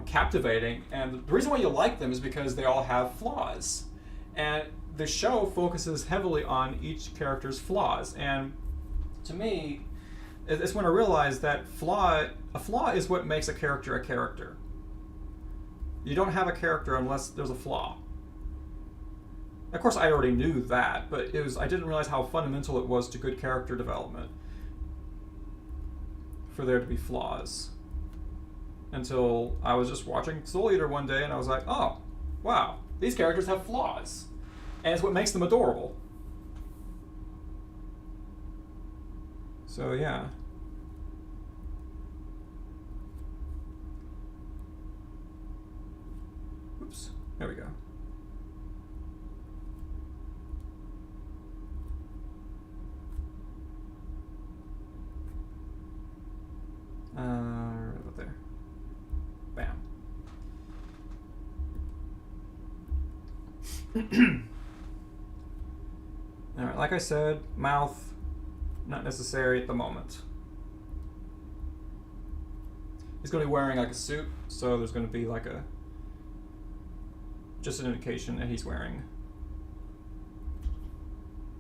Captivating, and the reason why you like them is because they all have flaws, and the show focuses heavily on each character's flaws. And to me, it's when I realized that a flaw is what makes a character a character. You don't have a character unless there's a flaw. Of course, I already knew that, but I didn't realize how fundamental it was to good character development for there to be flaws. Until I was just watching Soul Eater one day and I was like, oh, wow, these characters have flaws. And it's what makes them adorable. So yeah. Oops, there we go. Right about there. Bam. Alright, like I said, mouth, not necessary at the moment. He's going to be wearing like a suit, so there's going to be like just an indication that he's wearing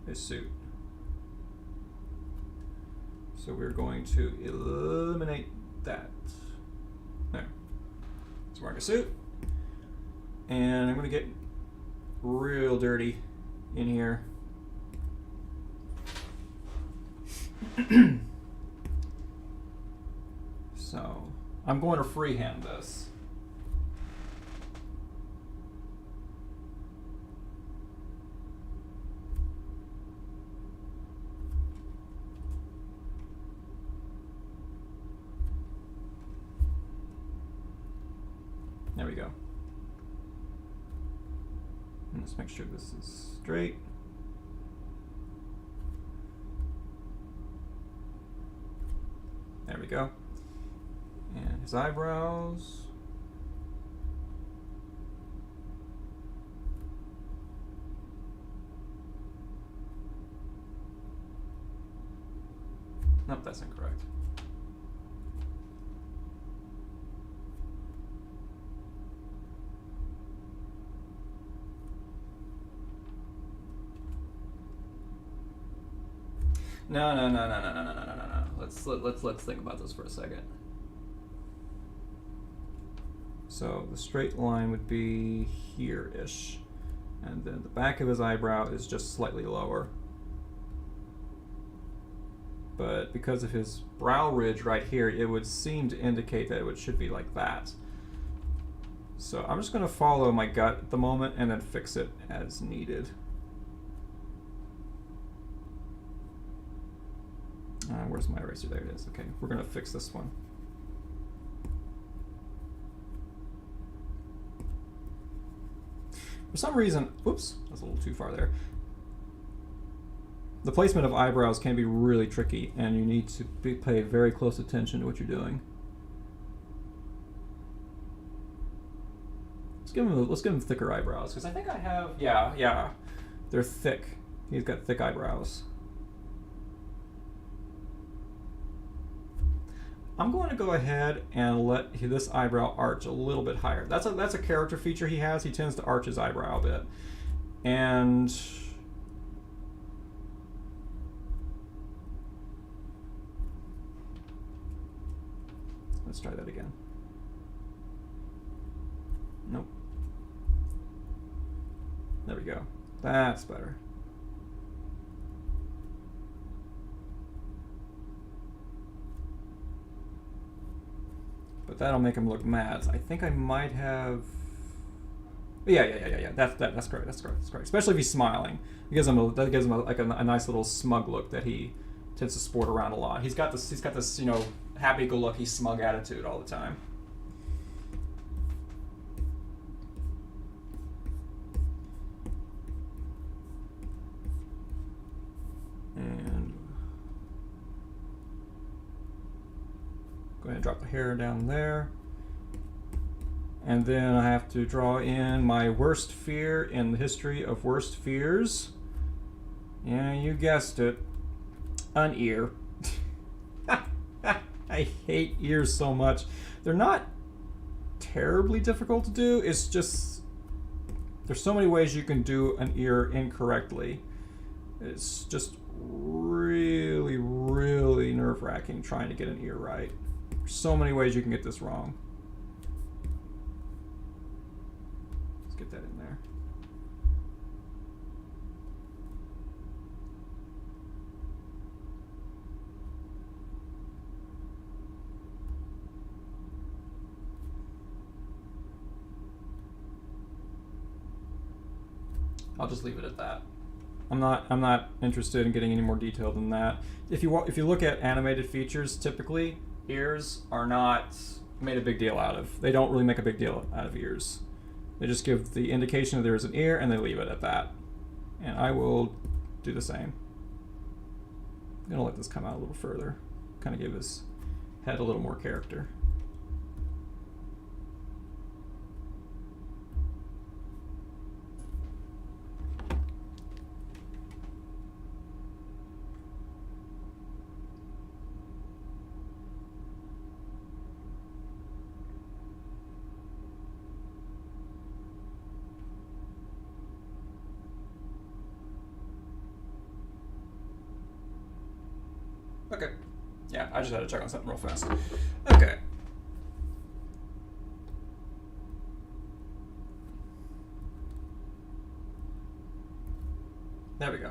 his suit. So we're going to eliminate that. There. He's wearing a suit. And I'm going to get real dirty in here. So I'm going to freehand this. There we go. And let's make sure this is straight. There we go. And his eyebrows. Nope, that's incorrect. No. Let's think about this for a second. So the straight line would be here-ish, and then the back of his eyebrow is just slightly lower. But because of his brow ridge right here, it would seem to indicate that it should be like that. So I'm just going to follow my gut at the moment and then fix it as needed. Where's my eraser? There it is. Okay, we're going to fix this one. For some reason, oops, that's a little too far there. The placement of eyebrows can be really tricky, and you need to pay very close attention to what you're doing. Let's give him thicker eyebrows, because I think I have, yeah, they're thick. He's got thick eyebrows. I'm going to go ahead and let this eyebrow arch a little bit higher. That's a character feature he has. He tends to arch his eyebrow a bit. And Let's try that again. Nope. There we go. That's better. But that'll make him look mad. I think I might have. Yeah. That's correct. That's correct. Especially if he's smiling, that gives him a nice little smug look that he tends to sport around a lot. He's got this happy-go-lucky, smug attitude all the time. And go ahead and drop the hair down there. And then I have to draw in my worst fear in the history of worst fears. Yeah, you guessed it. An ear. I hate ears so much. They're not terribly difficult to do. It's just there's so many ways you can do an ear incorrectly. It's just really, really nerve-wracking trying to get an ear right. There's so many ways you can get this wrong. Let's get that in there. I'll just leave it at that. I'm not interested in getting any more detailed than that. If you look at animated features, typically ears are not made a big deal out of. They don't really make a big deal out of ears. They just give the indication that there is an ear and they leave it at that. And I will do the same. I'm gonna let this come out a little further, kind of give his head a little more character. Okay. Yeah, I just had to check on something real fast. Okay. There we go.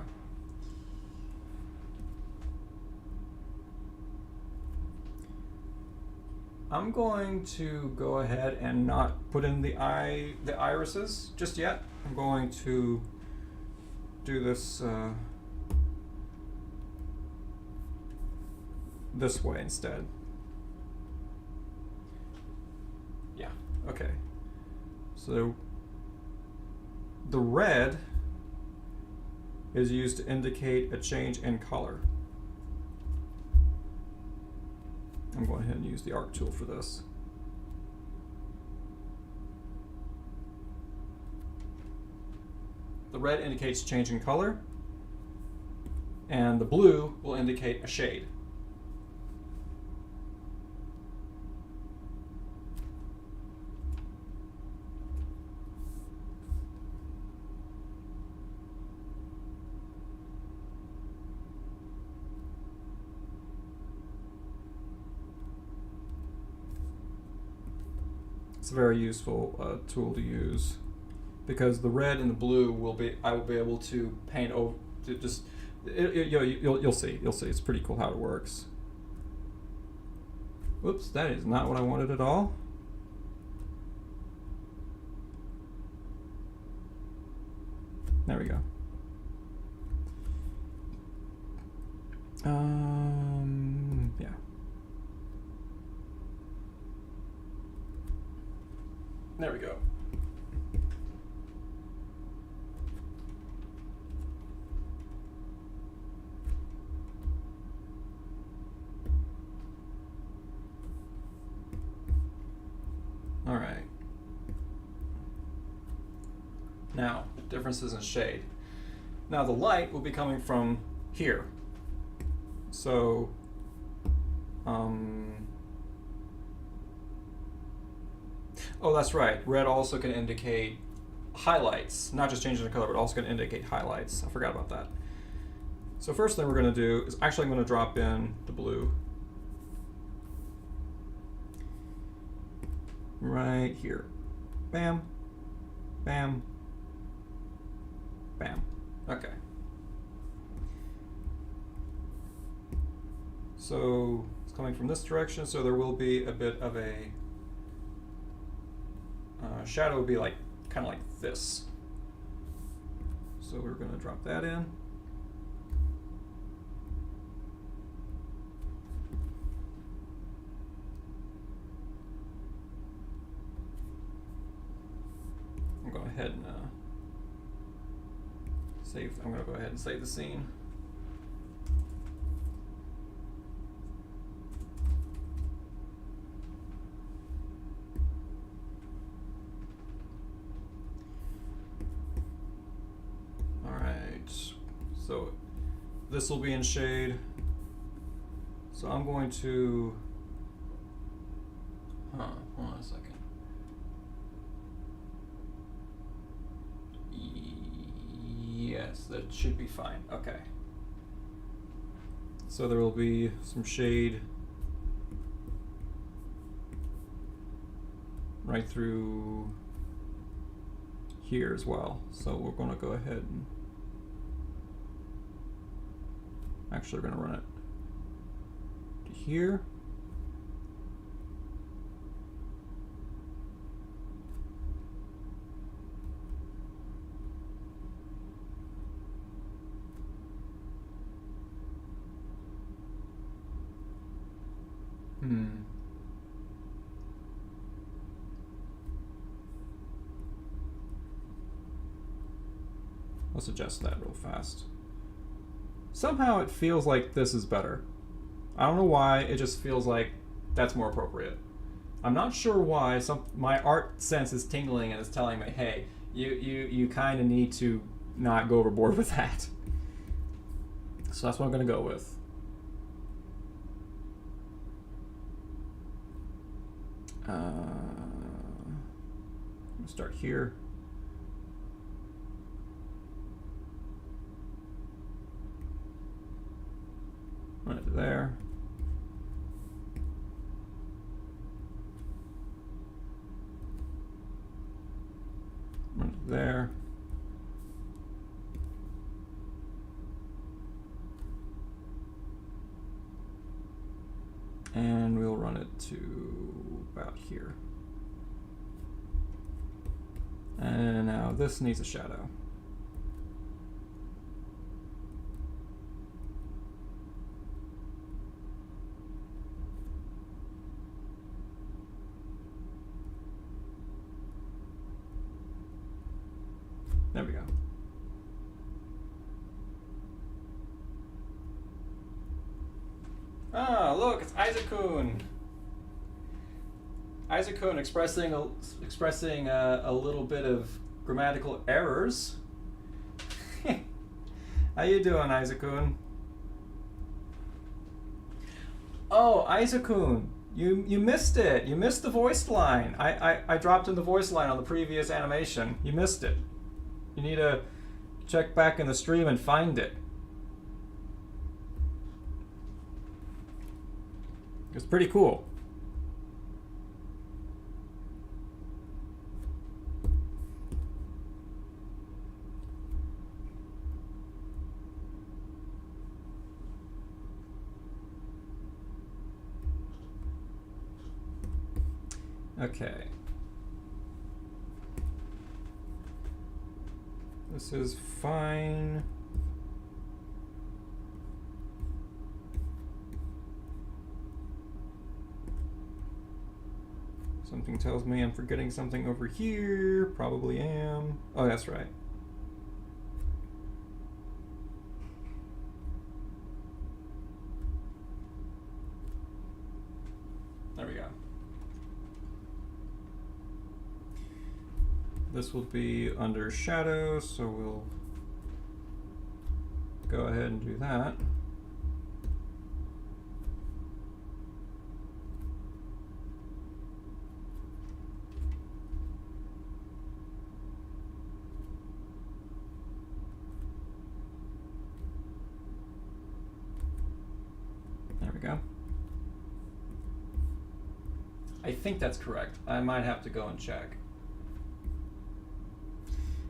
I'm going to go ahead and not put in the irises just yet. I'm going to do this this way instead. Yeah, okay. So the red is used to indicate a change in color. I'm going ahead and use the arc tool for this. The red indicates change in color, and the blue will indicate a shade. It's a very useful tool to use because the red and the blue I will be able to paint over. You'll see. It's pretty cool how it works. Whoops, that is not what I wanted at all. There we go. Yeah. There we go. All right. Now, differences in shade. Now the light will be coming from here. So, oh, that's right. Red also can indicate highlights, not just changing the color, but also can indicate highlights. I forgot about that. So first thing we're going to do is actually I'm going to drop in the blue. right here. Bam, bam, bam. Okay. So it's coming from this direction, so there will be a bit of a shadow will be like kind of like this. So we're going to drop that in. I'm going to go ahead and save. I'm going to go ahead and save the scene. So this will be in shade. So I'm going to, hold on a second. Yes, that should be fine. Okay. So there will be some shade right through here as well. So we're going to go ahead and actually, we're going to run it to here. Let's adjust that real fast. Somehow it feels like this is better. I don't know why, it just feels like that's more appropriate. I'm not sure why. My art sense is tingling and is telling me, hey, you kind of need to not go overboard with that. So that's what I'm going to go with. I'm going to start here. Run it to there. Run it to there. And we'll run it to about here. And now this needs a shadow. There we go. Ah, look, it's Isaac-kun. Isaac-kun expressing a little bit of grammatical errors. How you doing, Isaac-kun? Oh, Isaac-kun, you missed it. You missed the voice line. I dropped in the voice line on the previous animation. You missed it. You need to check back in the stream and find it. It's pretty cool. Okay. This is fine. Something tells me I'm forgetting something over here. Probably am. Oh, that's right. There we go. This will be under shadow, so we'll go ahead and do that. There we go. I think that's correct. I might have to go and check.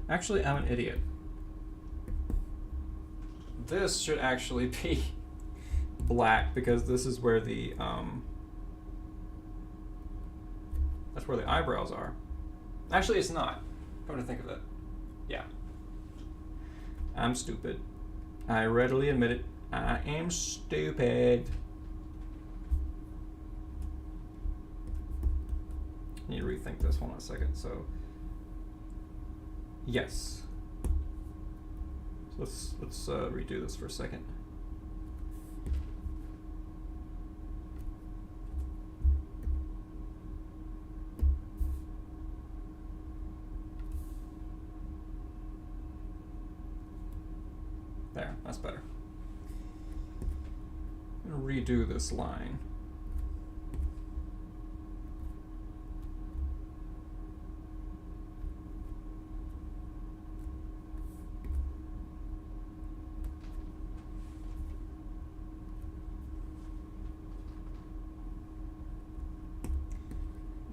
Actually, I'm an idiot. This should actually be black because this is where the that's where the eyebrows are. Actually, it's not. Come to think of it. Yeah. I'm stupid. I readily admit it. I am stupid. I need to rethink this. Hold on a second. So, yes. So let's redo this for a second. There, that's better. I'm gonna redo this line.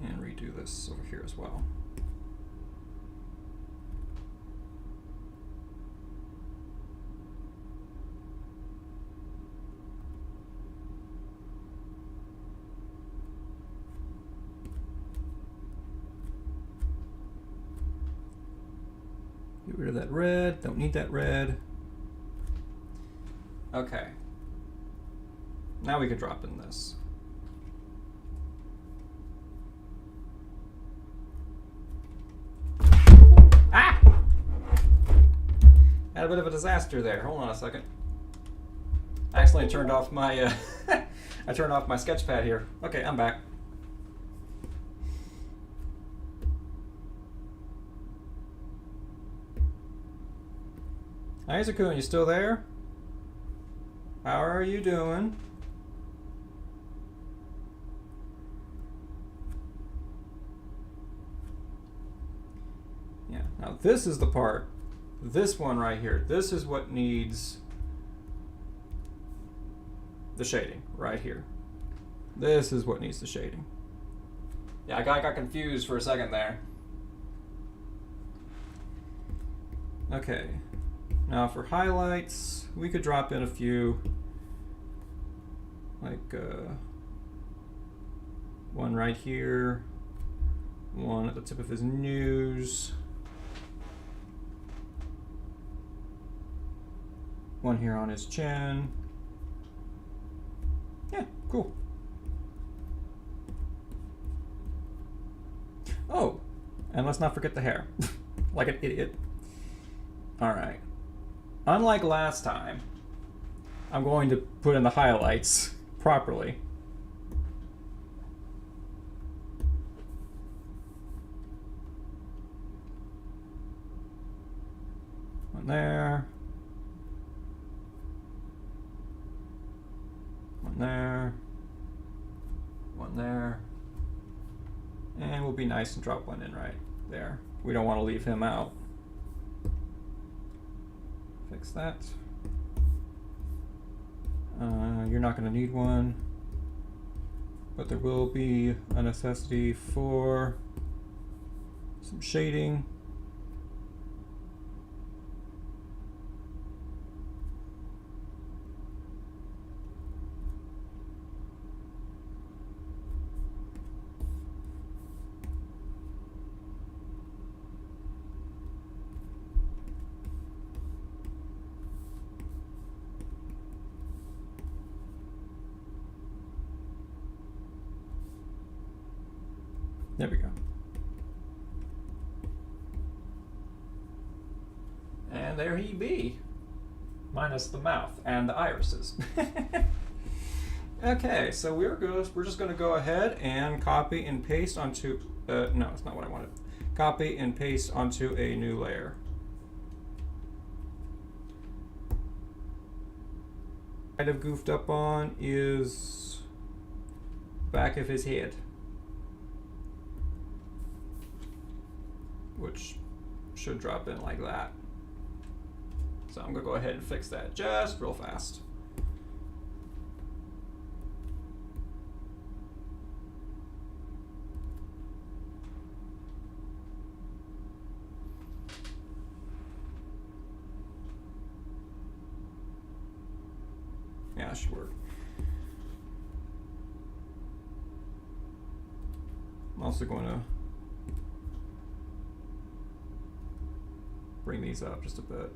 And redo this over here as well. Get rid of that red, don't need that red. Okay. Now we can drop in this. Ah! Had a bit of a disaster there. Hold on a second. I accidentally turned off my I turned off my sketch pad here. Okay, I'm back. Isaac-kun, you still there? How are you doing? Yeah, now this is the part, this one right here, this is what needs the shading, right here. This is what needs the shading. Yeah, I got confused for a second there. Okay. Now for highlights, we could drop in a few, like one right here, one at the tip of his nose, one here on his chin. Yeah, cool. Oh, and let's not forget the hair, like an idiot. All right. Unlike last time, I'm going to put in the highlights properly. One there. One there. One there. And we'll be nice and drop one in right there. We don't want to leave him out. Fix that. You're not going to need one, but there will be a necessity for some shading. There we go. And there he be, minus the mouth and the irises. Okay, so we're just going to go ahead and copy and paste onto. No, it's not what I wanted. Copy and paste onto a new layer. Might have goofed up on is back of his head, which should drop in like that. So I'm gonna go ahead and fix that just real fast. Yeah, it should work. I'm also going to bring these up just a bit.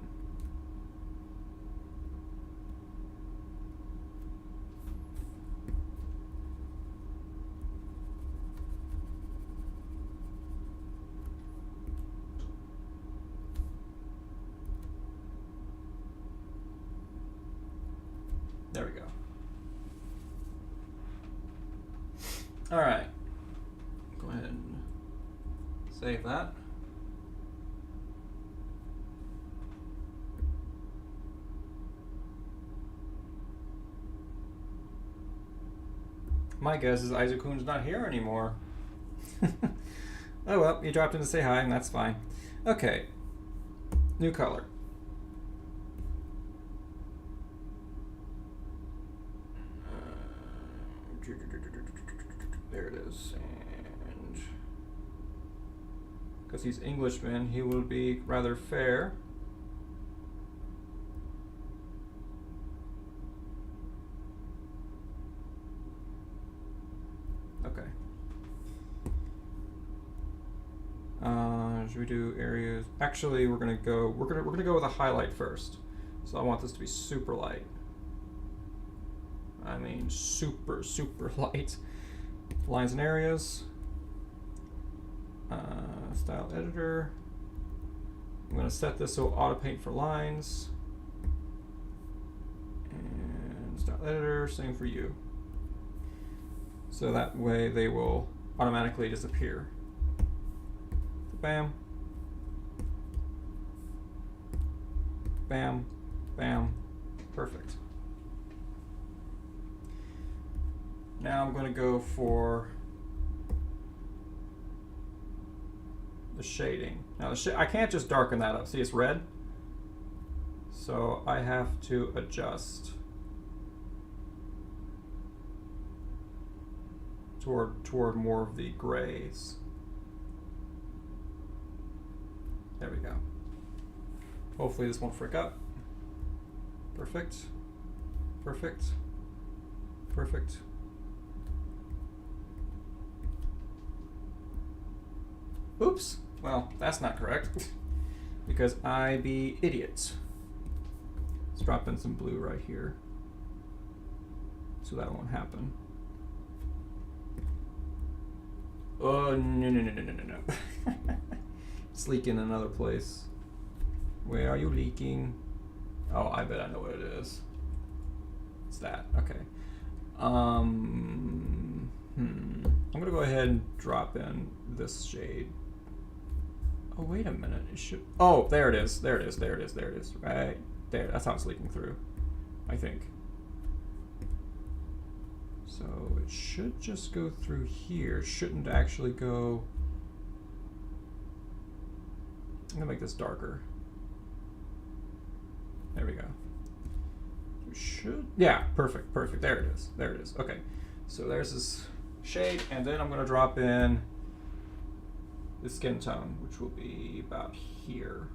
There we go. All right. Go ahead and save that. My guess is OpenToonz not here anymore. Oh well, he dropped in to say hi, and that's fine. Okay. New color. There it is. And because he's Englishman, he will be rather fair. Okay. Should we do areas? Actually, we're gonna go with a highlight first. So I want this to be super light. I mean, super light. Lines and areas. Style editor. I'm going to set this so auto paint for lines. And style editor, same for you. So that way they will automatically disappear. Bam. Bam. Bam. Perfect. Now I'm going to go for the shading. Now I can't just darken that up. See, it's red. So I have to adjust toward more of the grays. There we go. Hopefully this won't frick up. Perfect. Perfect. Perfect. Oops. Well, that's not correct. Because I be idiot. Let's drop in some blue right here. So that won't happen. Oh, no. It's leaking in another place. Where are you leaking? Oh, I bet I know what it is. It's that. Okay. I'm gonna go ahead and drop in this shade. Oh, wait a minute. It should. Oh, there it is. There it is. There it is. There it is. Right there. That's how it's leaking through, I think. So it should just go through here. It shouldn't actually go. I'm gonna make this darker. There we go. We should. Yeah, perfect, perfect. There it is. There it is. Okay. So there's this shade, and then I'm gonna drop in the skin tone, which will be about here.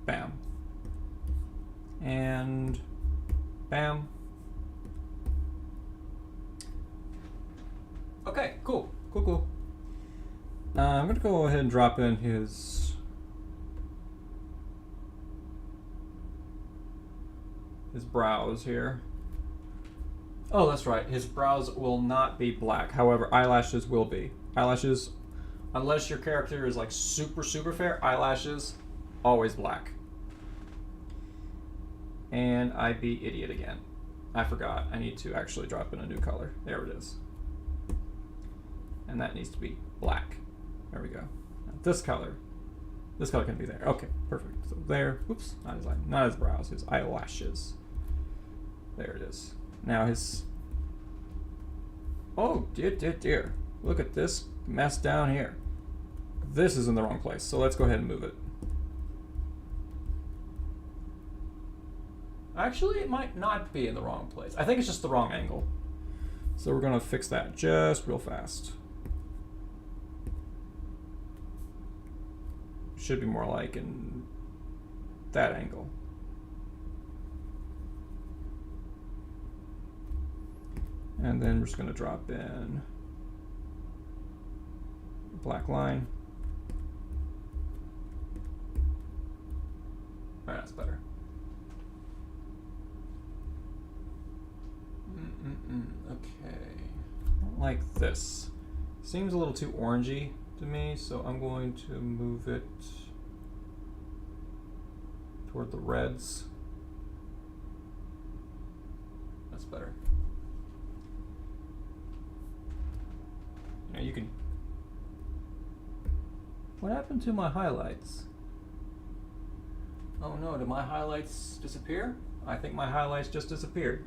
Bam. And bam. Okay, cool. Cool. I'm gonna go ahead and drop in his brows here. Oh, that's right. His brows will not be black. However, eyelashes will be. Eyelashes, unless your character is like super fair, eyelashes always black. And I be idiot again. I forgot. I need to actually drop in a new color. There it is. And that needs to be black. There we go. Now this color can be there. Okay, perfect. So there. Oops, not his brows. His eyelashes. There it is. Now his. Oh dear. Look at this mess down here. This is in the wrong place. So let's go ahead and move it. Actually, it might not be in the wrong place. I think it's just the wrong angle. So we're gonna fix that just real fast. should be more like in that angle. And then we're just going to drop in a black line. All right, that's better. Okay, I don't like this. Seems a little too orangey to me, so I'm going to move it toward the reds. That's better. You know, you can. What happened to my highlights? Oh no, did my highlights disappear? I think my highlights just disappeared.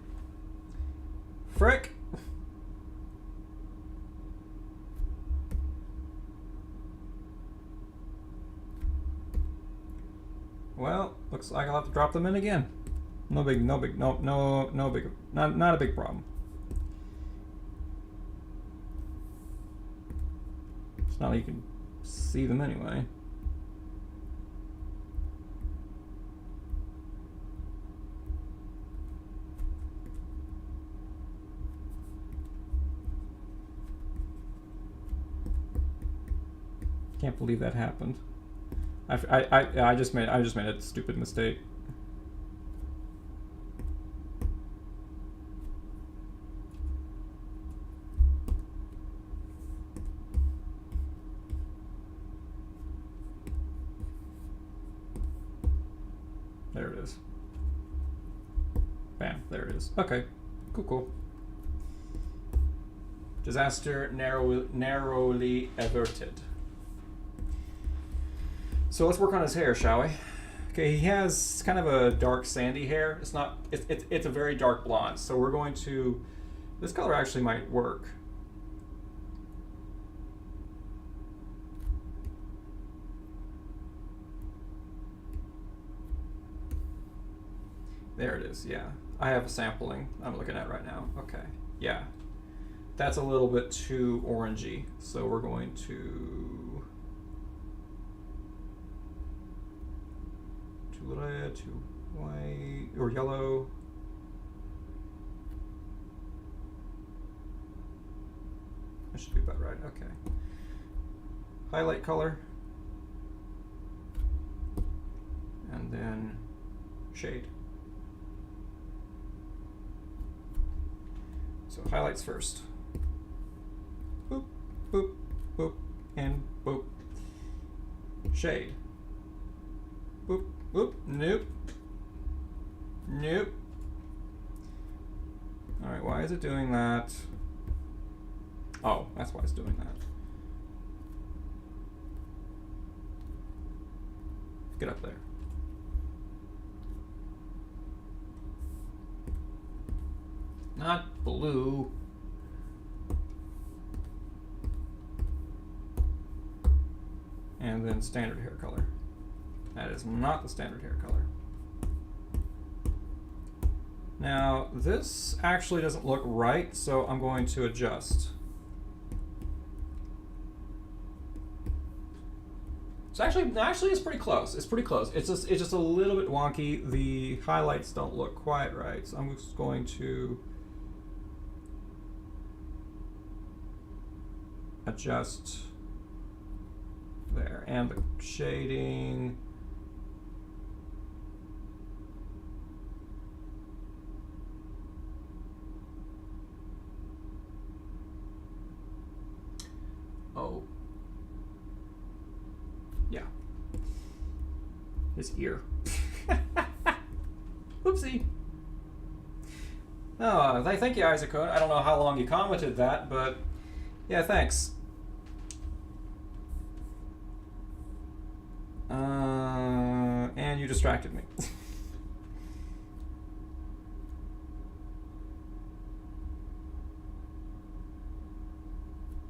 Frick! Well, looks like I'll have to drop them in again. No big, no big, no big, not a big problem. It's not like you can see them anyway. Can't believe that happened. I just made a stupid mistake. There it is. Bam, there it is. Okay, cool. Disaster narrowly averted. So let's work on his hair, shall we? Okay, he has kind of a dark sandy hair. It's a very dark blonde. So we're going to, this color actually might work. There it is, yeah. I have a sampling I'm looking at right now. Okay, yeah. That's a little bit too orangey. So we're going to red, to white, or yellow. That should be about right, okay. Highlight color. And then shade. So highlights first. Boop, boop, boop, and boop. Shade. Boop, boop, nope. Nope. All right, why is it doing that? Oh, that's why it's doing that. Get up there. Not blue. And then standard hair color. That is not the standard hair color. Now, this actually doesn't look right, so I'm going to adjust. So actually it's pretty close. It's pretty close. It's just a little bit wonky. The highlights don't look quite right, so I'm just going to adjust there. And the shading. Oh. Yeah. His ear. Oopsie. Oh, thank you, Isaac. I don't know how long you commented that, but yeah, thanks. And you distracted me.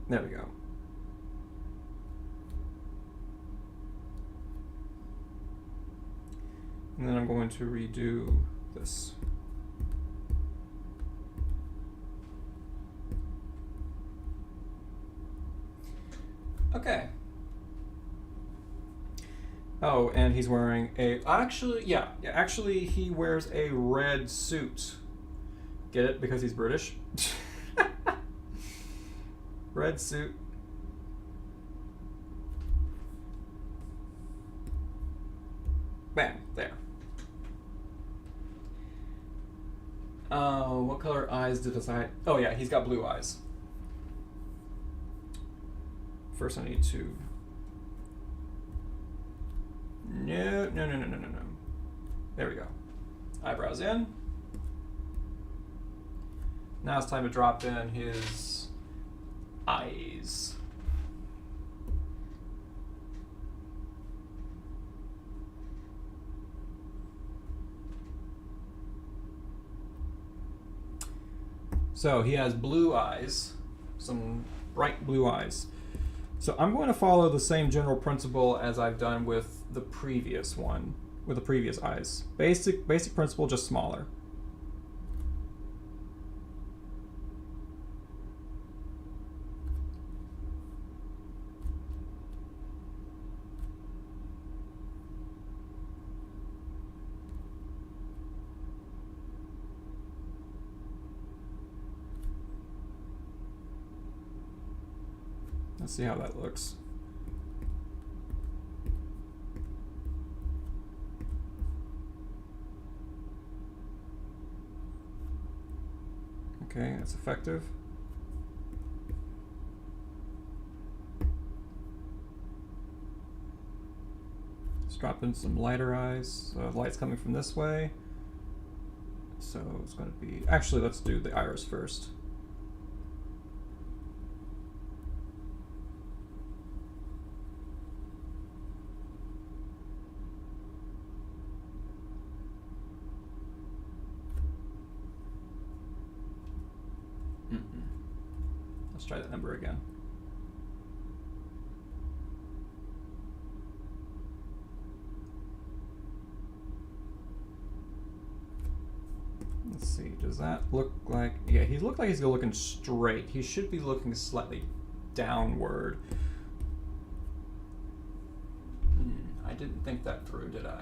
There we go. And then I'm going to redo this. Okay. Oh, and he's wearing a. Actually, he wears a red suit. Get it? Because he's British. Red suit. Bam, there. What color eyes did this eye? Oh yeah, he's got blue eyes. First I need to... No. There we go. Eyebrows in. Now it's time to drop in his eyes. So he has blue eyes, some bright blue eyes. So I'm going to follow the same general principle as I've done with the previous one, with the previous eyes. Basic principle, just smaller. Let's see how that looks. Okay, that's effective. Let's drop in some lighter eyes. So the light's coming from this way. So it's going to be... Actually, let's do the iris first. Let's try that number again. Let's see, does that look like... Yeah, he looked like he's looking straight. He should be looking slightly downward. I didn't think that through, did I?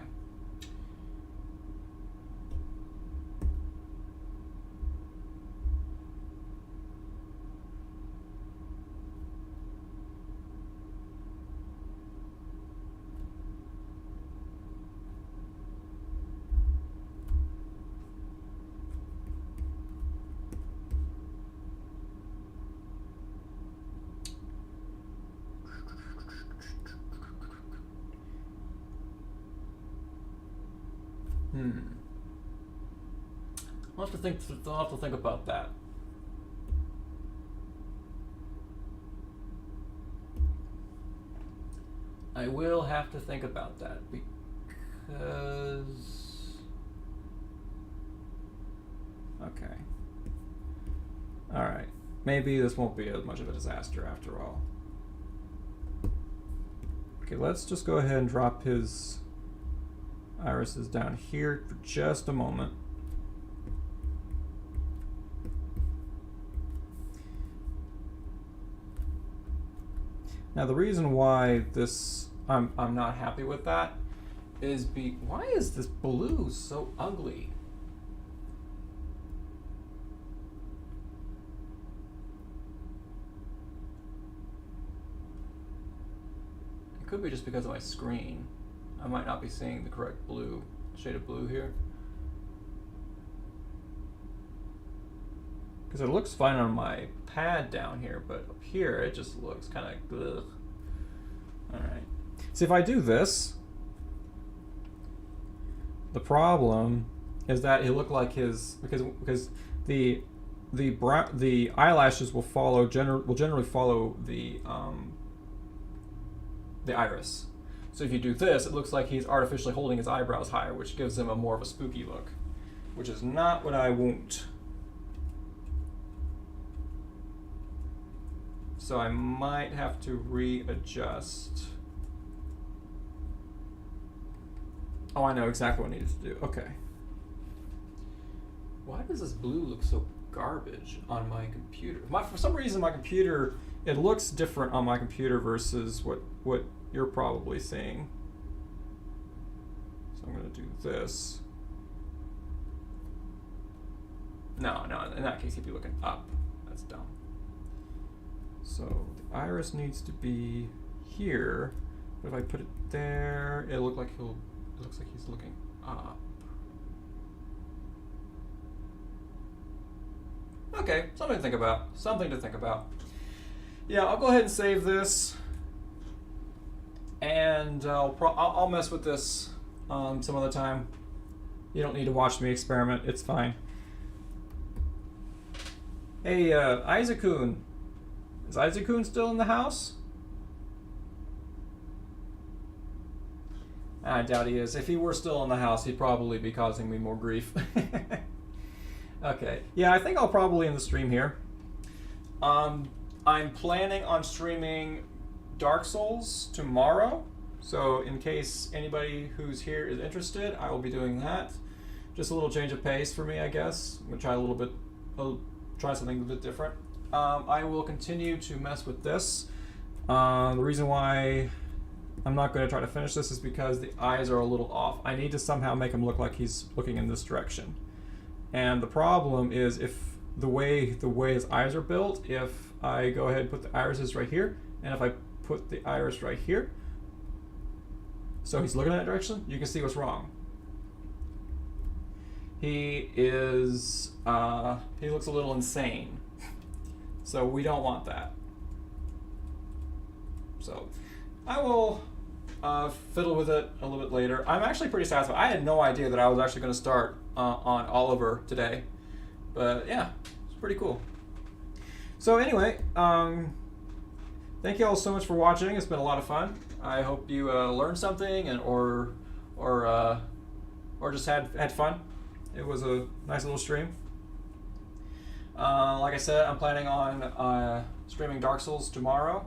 I'll have to think about that. I will have to think about that because... Okay. Alright. Maybe this won't be as much of a disaster after all. Okay, let's just go ahead and drop his irises down here for just a moment. Now the reason why this I'm not happy with that is why is this blue so ugly? It could be just because of my screen. I might not be seeing the correct shade of blue here. Because it looks fine on my pad down here, but up here it just looks kind of ugh. Alright. See, if I do this, the problem is that it looked like his because the eyelashes will generally follow the iris. So if you do this, it looks like he's artificially holding his eyebrows higher, which gives him a more of a spooky look, which is not what I want. So I might have to readjust. Oh, I know exactly what I needed to do. Okay. Why does this blue look so garbage on my computer? For some reason, my computer, it looks different on my computer versus what you're probably seeing. So I'm going to do this. No, in that case he'd be looking up. That's dumb. So the iris needs to be here. But if I put it there, it looks like he's looking up. Okay, something to think about. Something to think about. Yeah, I'll go ahead and save this, and I'll mess with this some other time. You don't need to watch me experiment. It's fine. Hey, Isaac-kun. Is Isaac-kun still in the house? I doubt he is. If he were still in the house, he'd probably be causing me more grief. Okay. Yeah, I think I'll probably end the stream here. I'm planning on streaming Dark Souls tomorrow. So in case anybody who's here is interested, I will be doing that. Just a little change of pace for me, I guess. I'm going to try something a bit different. I will continue to mess with this. The reason why I'm not going to try to finish this is because the eyes are a little off. I need to somehow make him look like he's looking in this direction. And the problem is if the way his eyes are built, if I go ahead and put the irises right here, and if I put the iris right here, so he's looking in that direction, you can see what's wrong. He looks a little insane. So we don't want that. So I will fiddle with it a little bit later. I'm actually pretty satisfied. I had no idea that I was actually going to start on Oliver today. But yeah, it's pretty cool. So anyway, thank you all so much for watching. It's been a lot of fun. I hope you learned something or just had fun. It was a nice little stream. Like I said, I'm planning on streaming Dark Souls tomorrow,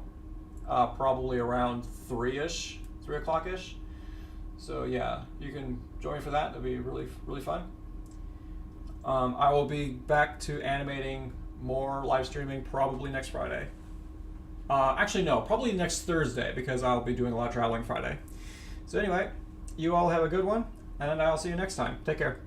probably around 3 o'clock-ish. So yeah, you can join me for that. It'll be really, really fun. I will be back to animating more live streaming probably next Friday. Actually, no, probably next Thursday because I'll be doing a lot of traveling Friday. So anyway, you all have a good one, and I'll see you next time. Take care.